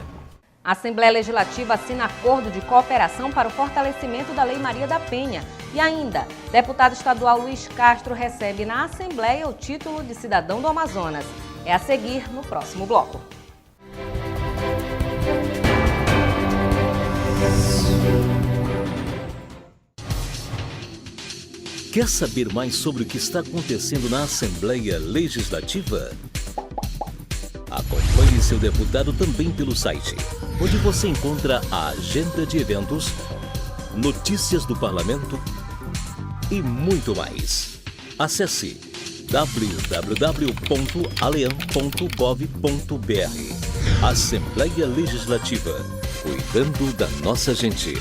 A Assembleia Legislativa assina acordo de cooperação para o fortalecimento da Lei Maria da Penha. E ainda, deputado estadual Luiz Castro recebe na Assembleia o título de cidadão do Amazonas. É a seguir no próximo bloco. Quer saber mais sobre o que está acontecendo na Assembleia Legislativa? Acompanhe seu deputado também pelo site, onde você encontra a agenda de eventos, notícias do parlamento e muito mais. Acesse www.alean.gov.br. Assembleia Legislativa. Cuidando da nossa gente.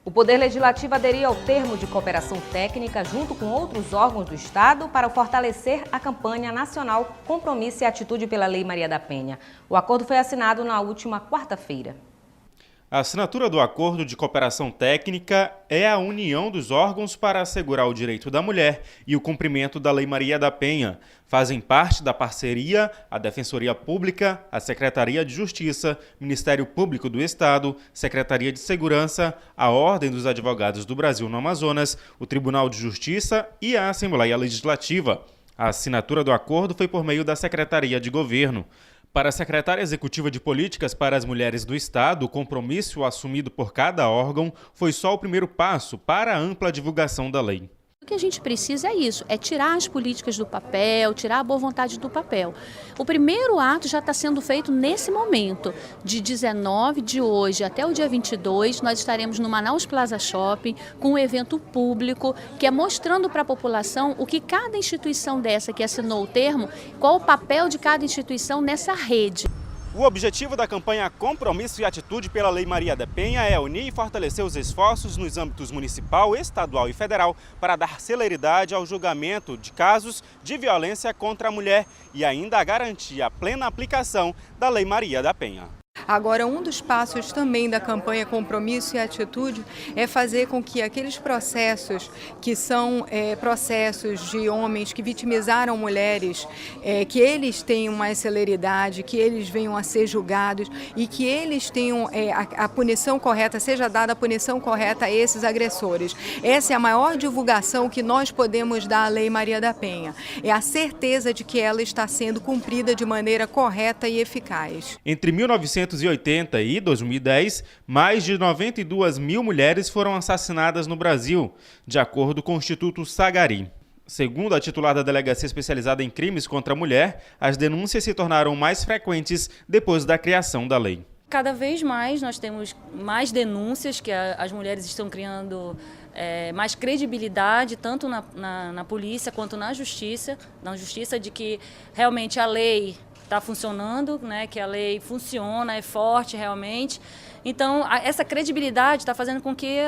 O Poder Legislativo aderiu ao termo de cooperação técnica junto com outros órgãos do Estado para fortalecer a campanha nacional Compromisso e Atitude pela Lei Maria da Penha. O acordo foi assinado na última quarta-feira. A assinatura do Acordo de Cooperação Técnica é a união dos órgãos para assegurar o direito da mulher e o cumprimento da Lei Maria da Penha. Fazem parte da parceria a Defensoria Pública, a Secretaria de Justiça, Ministério Público do Estado, Secretaria de Segurança, a Ordem dos Advogados do Brasil no Amazonas, o Tribunal de Justiça e a Assembleia Legislativa. A assinatura do acordo foi por meio da Secretaria de Governo. Para a secretária executiva de Políticas para as Mulheres do Estado, o compromisso assumido por cada órgão foi só o primeiro passo para a ampla divulgação da lei. O que a gente precisa é isso, é tirar as políticas do papel, tirar a boa vontade do papel. O primeiro ato já está sendo feito nesse momento, de 19 de hoje até o dia 22, nós estaremos no Manaus Plaza Shopping com um evento público que é mostrando para a população o que cada instituição dessa que assinou o termo, qual o papel de cada instituição nessa rede. O objetivo da campanha Compromisso e Atitude pela Lei Maria da Penha é unir e fortalecer os esforços nos âmbitos municipal, estadual e federal para dar celeridade ao julgamento de casos de violência contra a mulher e ainda garantir a plena aplicação da Lei Maria da Penha. Agora, um dos passos também da campanha Compromisso e Atitude é fazer com que aqueles processos que são processos de homens que vitimizaram mulheres, que eles tenham mais celeridade, que eles venham a ser julgados e que eles tenham a punição correta, seja dada a punição correta a esses agressores. Essa é a maior divulgação que nós podemos dar à Lei Maria da Penha. É a certeza de que ela está sendo cumprida de maneira correta e eficaz. Entre 1980 e 2010, mais de 92 mil mulheres foram assassinadas no Brasil, de acordo com o Instituto Sagari. Segundo a titular da Delegacia Especializada em Crimes contra a Mulher, as denúncias se tornaram mais frequentes depois da criação da lei. Cada vez mais nós temos mais denúncias que as mulheres estão criando mais credibilidade, tanto na polícia quanto na justiça de que realmente a lei está funcionando, né, que a lei funciona, é forte realmente. Então, essa credibilidade está fazendo com que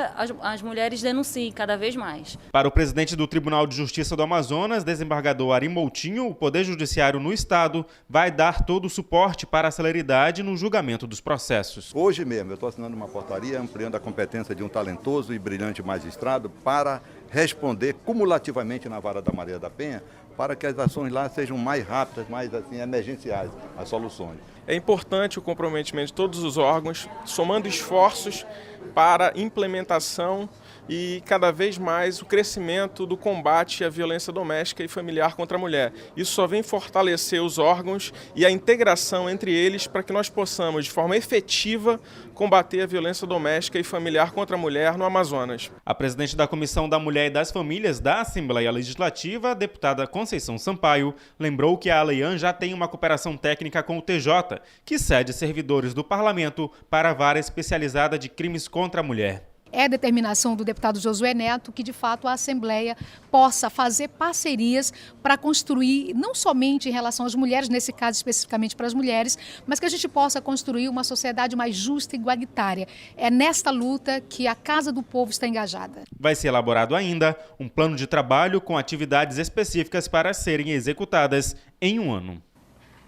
as mulheres denunciem cada vez mais. Para o presidente do Tribunal de Justiça do Amazonas, desembargador Ari Moutinho, o Poder Judiciário no Estado vai dar todo o suporte para a celeridade no julgamento dos processos. Hoje mesmo eu estou assinando uma portaria ampliando a competência de um talentoso e brilhante magistrado para responder cumulativamente na vara da Maria da Penha, para que as ações lá sejam mais rápidas, mais assim, emergenciais, as soluções. É importante o comprometimento de todos os órgãos, somando esforços para implementação e cada vez mais o crescimento do combate à violência doméstica e familiar contra a mulher. Isso só vem fortalecer os órgãos e a integração entre eles para que nós possamos, de forma efetiva, combater a violência doméstica e familiar contra a mulher no Amazonas. A presidente da Comissão da Mulher e das Famílias da Assembleia Legislativa, a deputada Conceição Sampaio, lembrou que a ALEIAN já tem uma cooperação técnica com o TJ, que cede servidores do Parlamento para a vara especializada de crimes contra a mulher. É a determinação do deputado Josué Neto que, de fato, a Assembleia possa fazer parcerias para construir, não somente em relação às mulheres, nesse caso especificamente para as mulheres, mas que a gente possa construir uma sociedade mais justa e igualitária. É nesta luta que a Casa do Povo está engajada. Vai ser elaborado ainda um plano de trabalho com atividades específicas para serem executadas em um ano.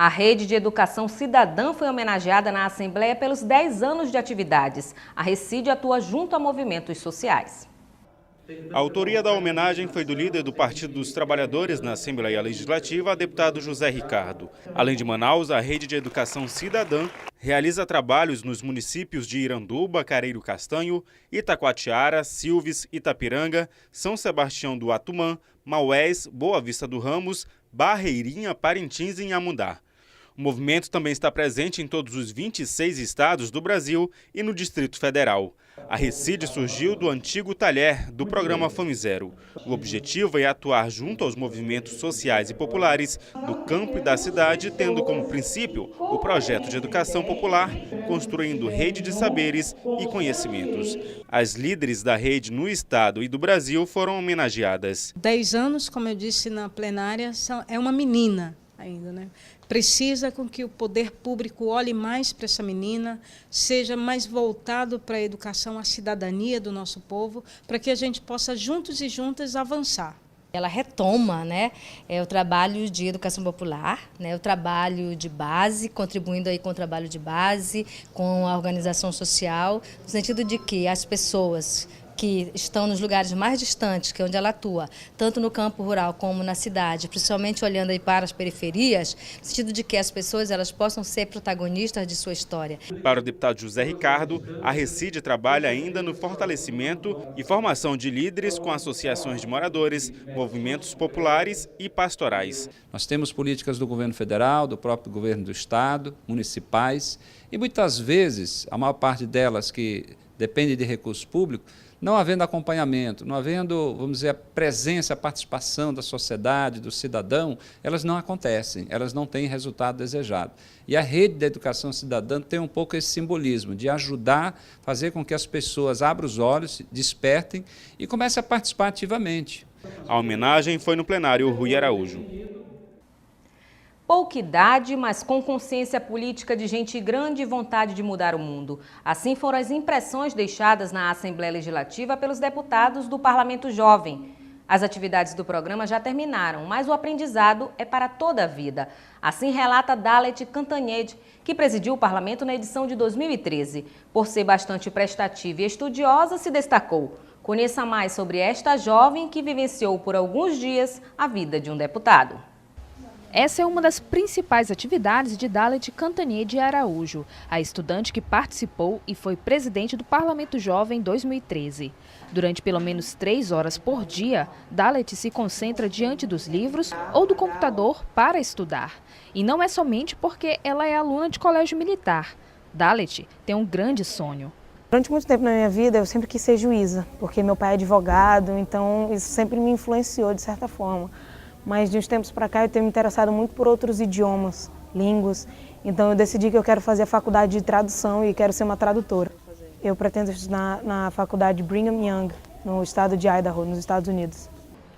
A Rede de Educação Cidadã foi homenageada na Assembleia pelos 10 anos de atividades. A Recide atua junto a movimentos sociais. A autoria da homenagem foi do líder do Partido dos Trabalhadores na Assembleia Legislativa, deputado José Ricardo. Além de Manaus, a Rede de Educação Cidadã realiza trabalhos nos municípios de Iranduba, Careiro Castanho, Itacoatiara, Silves, Itapiranga, São Sebastião do Atumã, Maués, Boa Vista do Ramos, Barreirinha, Parintins e Inhamundá. O movimento também está presente em todos os 26 estados do Brasil e no Distrito Federal. A Recide surgiu do antigo Talher do programa Fome Zero. O objetivo é atuar junto aos movimentos sociais e populares do campo e da cidade, tendo como princípio o projeto de educação popular, construindo rede de saberes e conhecimentos. As líderes da rede no estado e do Brasil foram homenageadas. 10 anos, como eu disse na plenária, é uma menina ainda, né? Precisa com que o poder público olhe mais para essa menina, seja mais voltado para a educação, a cidadania do nosso povo, para que a gente possa juntos e juntas avançar. Ela retoma, né, o trabalho de educação popular, né, o trabalho de base, contribuindo aí com o trabalho de base, com a organização social, no sentido de que as pessoas que estão nos lugares mais distantes, que é onde ela atua, tanto no campo rural como na cidade, principalmente olhando aí para as periferias, no sentido de que as pessoas elas possam ser protagonistas de sua história. Para o deputado José Ricardo, a Recide trabalha ainda no fortalecimento e formação de líderes com associações de moradores, movimentos populares e pastorais. Nós temos políticas do governo federal, do próprio governo do estado, municipais, e muitas vezes, a maior parte delas que depende de recurso público, não havendo acompanhamento, não havendo, vamos dizer, a presença, a participação da sociedade, do cidadão, elas não acontecem, elas não têm resultado desejado. E a rede da educação cidadã tem um pouco esse simbolismo de ajudar, fazer com que as pessoas abram os olhos, despertem e comecem a participar ativamente. A homenagem foi no plenário Rui Araújo. Pouca idade, mas com consciência política de gente grande e vontade de mudar o mundo. Assim foram as impressões deixadas na Assembleia Legislativa pelos deputados do Parlamento Jovem. As atividades do programa já terminaram, mas o aprendizado é para toda a vida. Assim relata Dalet Cantanhede, que presidiu o parlamento na edição de 2013. Por ser bastante prestativa e estudiosa, se destacou. Conheça mais sobre esta jovem que vivenciou por alguns dias a vida de um deputado. Essa é uma das principais atividades de Dalet Cantanhede Araújo, a estudante que participou e foi presidente do Parlamento Jovem em 2013. Durante pelo menos 3 horas por dia, Dalet se concentra diante dos livros ou do computador para estudar. E não é somente porque ela é aluna de colégio militar. Dalet tem um grande sonho. Durante muito tempo na minha vida, eu sempre quis ser juíza, porque meu pai é advogado, então isso sempre me influenciou de certa forma. Mas de uns tempos para cá eu tenho me interessado muito por outros idiomas, línguas. Então eu decidi que eu quero fazer a faculdade de tradução e quero ser uma tradutora. Eu pretendo estudar na faculdade Brigham Young, no estado de Idaho, nos Estados Unidos.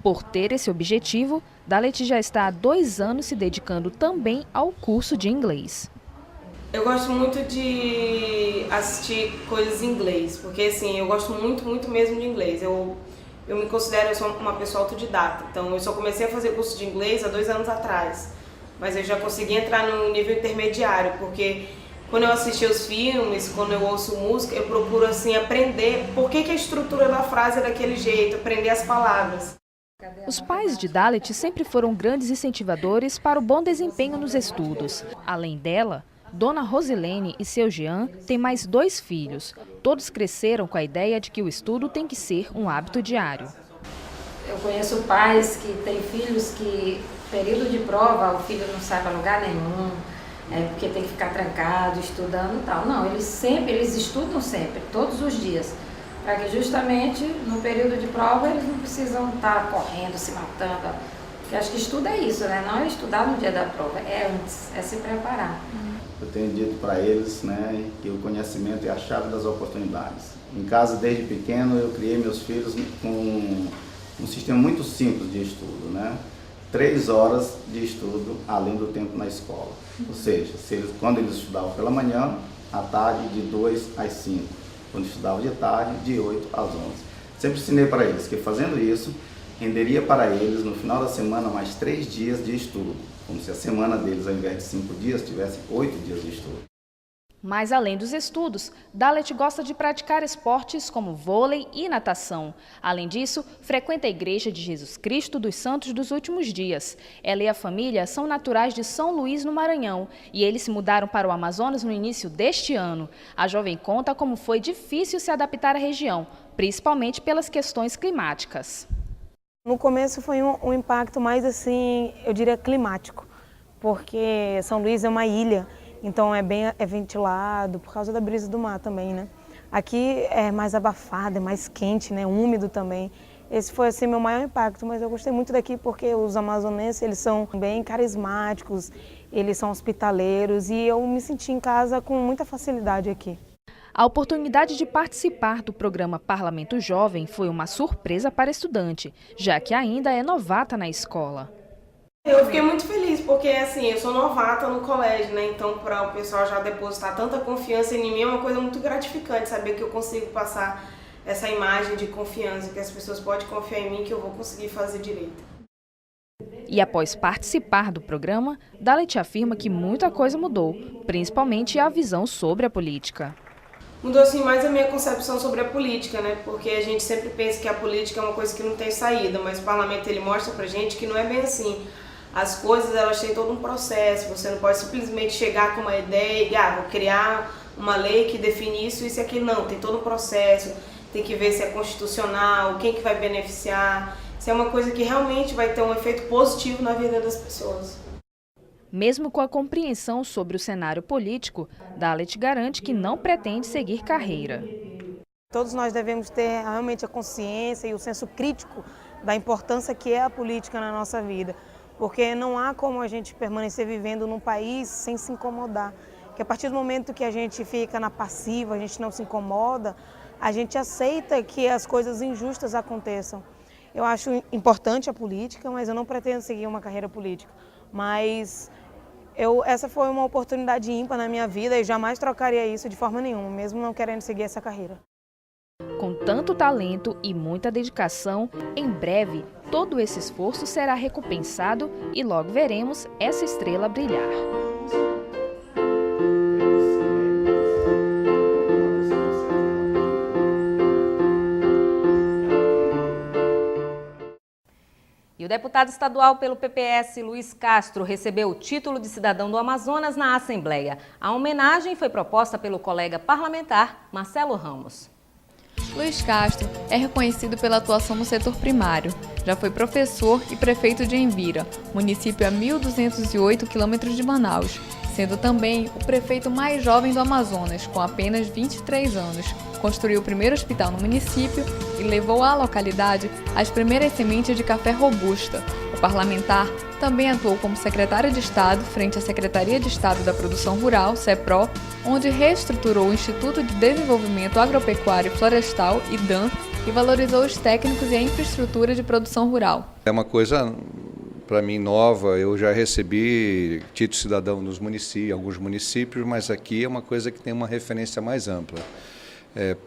Por ter esse objetivo, Dalet já está há 2 anos se dedicando também ao curso de inglês. Eu gosto muito de assistir coisas em inglês, porque assim, eu gosto muito mesmo de inglês. Eu me considero, eu sou uma pessoa autodidata, então eu só comecei a fazer curso de inglês há 2 anos atrás, mas eu já consegui entrar no nível intermediário, porque quando eu assisto os filmes, quando eu ouço música, eu procuro assim aprender por que a estrutura da frase é daquele jeito, aprender as palavras. Os pais de Dalet sempre foram grandes incentivadores para o bom desempenho nos estudos. Além dela, Dona Rosilene e seu Jean têm mais 2 filhos. Todos cresceram com a ideia de que o estudo tem que ser um hábito diário. Eu conheço pais que têm filhos que, período de prova, o filho não sai para lugar nenhum, porque tem que ficar trancado, estudando e tal. Não, eles estudam sempre, todos os dias, para que justamente no período de prova eles não precisam estar correndo, se matando. Porque acho que estudo é isso, né? Não é estudar no dia da prova, é antes, é se preparar. Eu tenho dito para eles, né, que o conhecimento é a chave das oportunidades. Em casa, desde pequeno, eu criei meus filhos com um sistema muito simples de estudo, né? 3 horas de estudo além do tempo na escola. Ou seja, quando eles estudavam pela manhã, à tarde de 2 às 5. Quando estudavam de tarde, de 8 às 11. Sempre ensinei para eles que fazendo isso, renderia para eles no final da semana mais 3 dias de estudo. Como se a semana deles, ao invés de 5 dias, tivesse 8 dias de estudo. Mas além dos estudos, Dalet gosta de praticar esportes como vôlei e natação. Além disso, frequenta a Igreja de Jesus Cristo dos Santos dos Últimos Dias. Ela e a família são naturais de São Luís, no Maranhão, e eles se mudaram para o Amazonas no início deste ano. A jovem conta como foi difícil se adaptar à região, principalmente pelas questões climáticas. No começo foi um impacto mais assim, eu diria climático, porque São Luís é uma ilha, então é ventilado por causa da brisa do mar também, né? Aqui é mais abafado, é mais quente, né? Úmido também. Esse foi assim meu maior impacto, mas eu gostei muito daqui porque os amazonenses, eles são bem carismáticos, eles são hospitaleiros e eu me senti em casa com muita facilidade aqui. A oportunidade de participar do programa Parlamento Jovem foi uma surpresa para a estudante, já que ainda é novata na escola. Eu fiquei muito feliz porque assim, eu sou novata no colégio, né? Então para o pessoal já depositar tanta confiança em mim é uma coisa muito gratificante, saber que eu consigo passar essa imagem de confiança, que as pessoas podem confiar em mim que eu vou conseguir fazer direito. E após participar do programa, Dalet afirma que muita coisa mudou, principalmente a visão sobre a política. Mudou assim mais a minha concepção sobre a política, né? Porque a gente sempre pensa que a política é uma coisa que não tem saída, mas o parlamento ele mostra pra gente que não é bem assim. As coisas elas têm todo um processo, você não pode simplesmente chegar com uma ideia e vou criar uma lei que define isso e aquilo, não, tem todo um processo, tem que ver se é constitucional, quem que vai beneficiar, se é uma coisa que realmente vai ter um efeito positivo na vida das pessoas. Mesmo com a compreensão sobre o cenário político, Dalet garante que não pretende seguir carreira. Todos nós devemos ter realmente a consciência e o senso crítico da importância que é a política na nossa vida, porque não há como a gente permanecer vivendo num país sem se incomodar. Que a partir do momento que a gente fica na passiva, a gente não se incomoda, a gente aceita que as coisas injustas aconteçam. Eu acho importante a política, mas eu não pretendo seguir uma carreira política. Mas essa foi uma oportunidade ímpar na minha vida e jamais trocaria isso de forma nenhuma, mesmo não querendo seguir essa carreira. Com tanto talento e muita dedicação, em breve todo esse esforço será recompensado e logo veremos essa estrela brilhar. E o deputado estadual pelo PPS, Luiz Castro, recebeu o título de cidadão do Amazonas na Assembleia. A homenagem foi proposta pelo colega parlamentar Marcelo Ramos. Luiz Castro é reconhecido pela atuação no setor primário. Já foi professor e prefeito de Envira, município a 1.208 quilômetros de Manaus, sendo também o prefeito mais jovem do Amazonas, com apenas 23 anos. Construiu o primeiro hospital no município e levou à localidade as primeiras sementes de café robusta. O parlamentar também atuou como secretário de Estado frente à Secretaria de Estado da Produção Rural, SEPRO, onde reestruturou o Instituto de Desenvolvimento Agropecuário e Florestal, IDAM, e valorizou os técnicos e a infraestrutura de produção rural. É uma coisa, para mim, nova. Eu já recebi título de cidadão nos municípios, alguns municípios, mas aqui é uma coisa que tem uma referência mais ampla.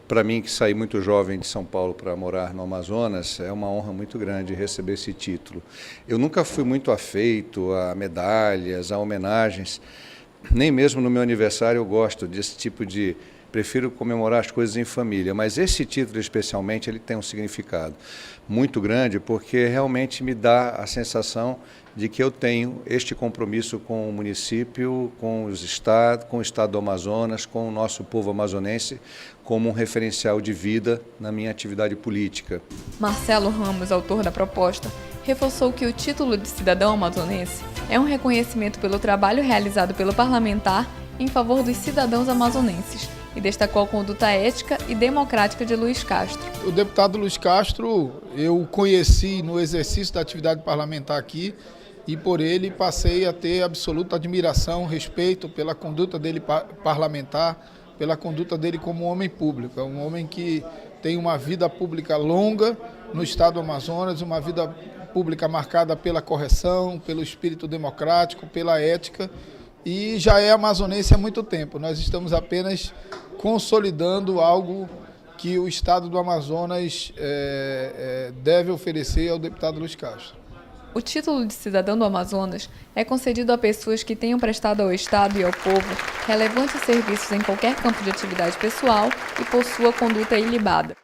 Para mim, que saí muito jovem de São Paulo para morar no Amazonas, é uma honra muito grande receber esse título. Eu nunca fui muito afeito a medalhas, a homenagens, nem mesmo no meu aniversário eu gosto desse tipo de... Prefiro comemorar as coisas em família, mas esse título especialmente ele tem um significado muito grande porque realmente me dá a sensação de que eu tenho este compromisso com o município, com os estados, com o estado do Amazonas, com o nosso povo amazonense, como um referencial de vida na minha atividade política. Marcelo Ramos, autor da proposta, reforçou que o título de cidadão amazonense é um reconhecimento pelo trabalho realizado pelo parlamentar em favor dos cidadãos amazonenses e destacou a conduta ética e democrática de Luiz Castro. O deputado Luiz Castro eu conheci no exercício da atividade parlamentar aqui e por ele passei a ter absoluta admiração, respeito pela conduta dele parlamentar, pela conduta dele como homem público. É um homem que tem uma vida pública longa no estado do Amazonas, uma vida pública marcada pela correção, pelo espírito democrático, pela ética, e já é amazonense há muito tempo. Nós estamos apenas consolidando algo que o estado do Amazonas deve oferecer ao deputado Luiz Castro. O título de cidadão do Amazonas é concedido a pessoas que tenham prestado ao Estado e ao povo relevantes serviços em qualquer campo de atividade pessoal e possua conduta ilibada.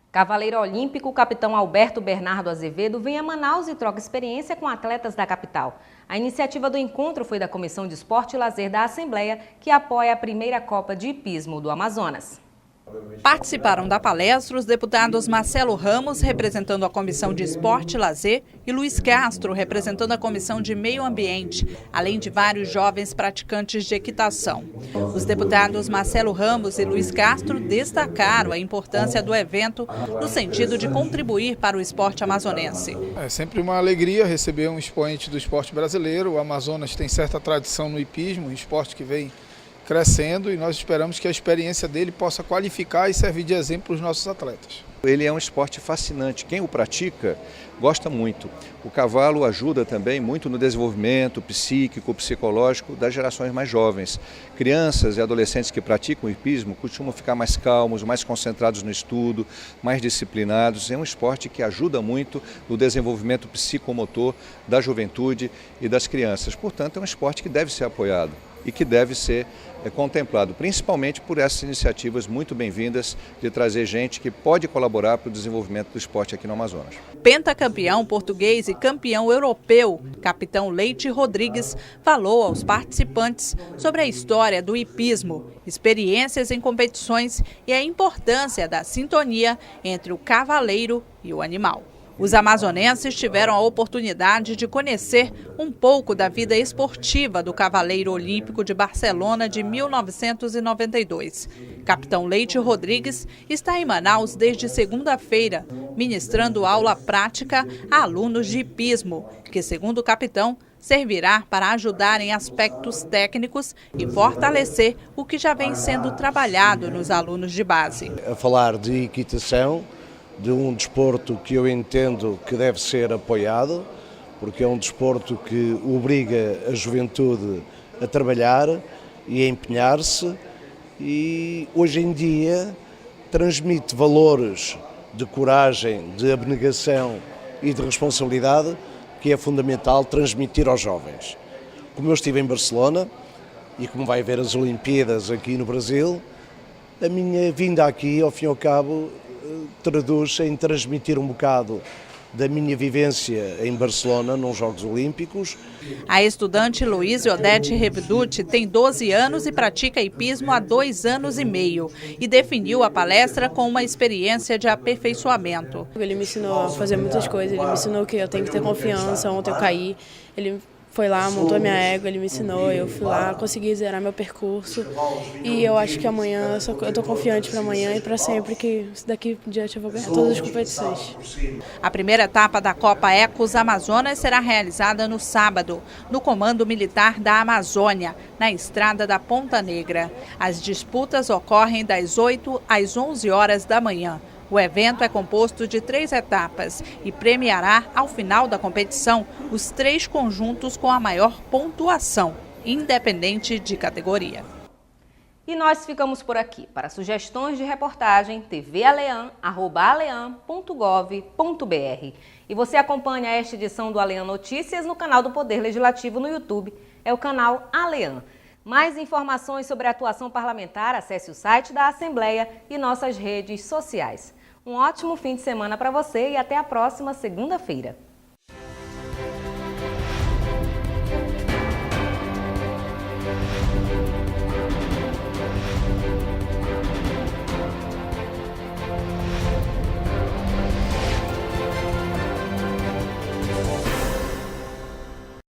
Cavaleiro olímpico, o capitão Alberto Bernardo Azevedo vem a Manaus e troca experiência com atletas da capital. A iniciativa do encontro foi da Comissão de Esporte e Lazer da Assembleia, que apoia a primeira Copa de Hipismo do Amazonas. Participaram da palestra os deputados Marcelo Ramos, representando a Comissão de Esporte e Lazer, e Luiz Castro, representando a Comissão de Meio Ambiente, além de vários jovens praticantes de equitação. Os deputados Marcelo Ramos e Luiz Castro destacaram a importância do evento no sentido de contribuir para o esporte amazonense. É sempre uma alegria receber um expoente do esporte brasileiro. O Amazonas tem certa tradição no hipismo, um esporte que vem crescendo, e nós esperamos que a experiência dele possa qualificar e servir de exemplo para os nossos atletas. Ele é um esporte fascinante. Quem o pratica gosta muito. O cavalo ajuda também muito no desenvolvimento psíquico, psicológico das gerações mais jovens. Crianças e adolescentes que praticam o hipismo costumam ficar mais calmos, mais concentrados no estudo, mais disciplinados. É um esporte que ajuda muito no desenvolvimento psicomotor da juventude e das crianças. Portanto, é um esporte que deve ser apoiado e que deve ser contemplado, principalmente por essas iniciativas muito bem-vindas de trazer gente que pode colaborar para o desenvolvimento do esporte aqui no Amazonas. Pentacampeão português e campeão europeu, capitão Leite Rodrigues, falou aos participantes sobre a história do hipismo, experiências em competições e a importância da sintonia entre o cavaleiro e o animal. Os amazonenses tiveram a oportunidade de conhecer um pouco da vida esportiva do cavaleiro olímpico de Barcelona de 1992. Capitão Leite Rodrigues está em Manaus desde segunda-feira, ministrando aula prática a alunos de hipismo, que, segundo o capitão, servirá para ajudar em aspectos técnicos e fortalecer o que já vem sendo trabalhado nos alunos de base. A falar de equitação, de um desporto que eu entendo que deve ser apoiado, porque é um desporto que obriga a juventude a trabalhar e a empenhar-se, e hoje em dia transmite valores de coragem, de abnegação e de responsabilidade que é fundamental transmitir aos jovens. Como eu estive em Barcelona e como vai haver as Olimpíadas aqui no Brasil, a minha vinda aqui, ao fim e ao cabo, traduz em transmitir um bocado da minha vivência em Barcelona, nos Jogos Olímpicos. A estudante Luísa Odete Reveduti tem 12 anos e pratica hipismo há 2 anos e meio e definiu a palestra com uma experiência de aperfeiçoamento. Ele me ensinou a fazer muitas coisas, ele me ensinou que eu tenho que ter confiança. Ontem eu caí, ele foi lá, montou minha égua, ele me ensinou, eu fui lá, consegui zerar meu percurso, e eu acho que amanhã, eu tô confiante para amanhã e para sempre, que daqui em diante eu vou ganhar todas as competições. A primeira etapa da Copa Ecos Amazonas será realizada no sábado, no Comando Militar da Amazônia, na estrada da Ponta Negra. As disputas ocorrem das 8 às 11 horas da manhã. O evento é composto de 3 etapas e premiará, ao final da competição, os 3 conjuntos com a maior pontuação, independente de categoria. E nós ficamos por aqui. Para sugestões de reportagem, tvalean@alean.gov.br. E você acompanha esta edição do Alean Notícias no canal do Poder Legislativo no YouTube. É o canal Alean. Mais informações sobre a atuação parlamentar, acesse o site da Assembleia e nossas redes sociais. Um ótimo fim de semana para você e até a próxima segunda-feira.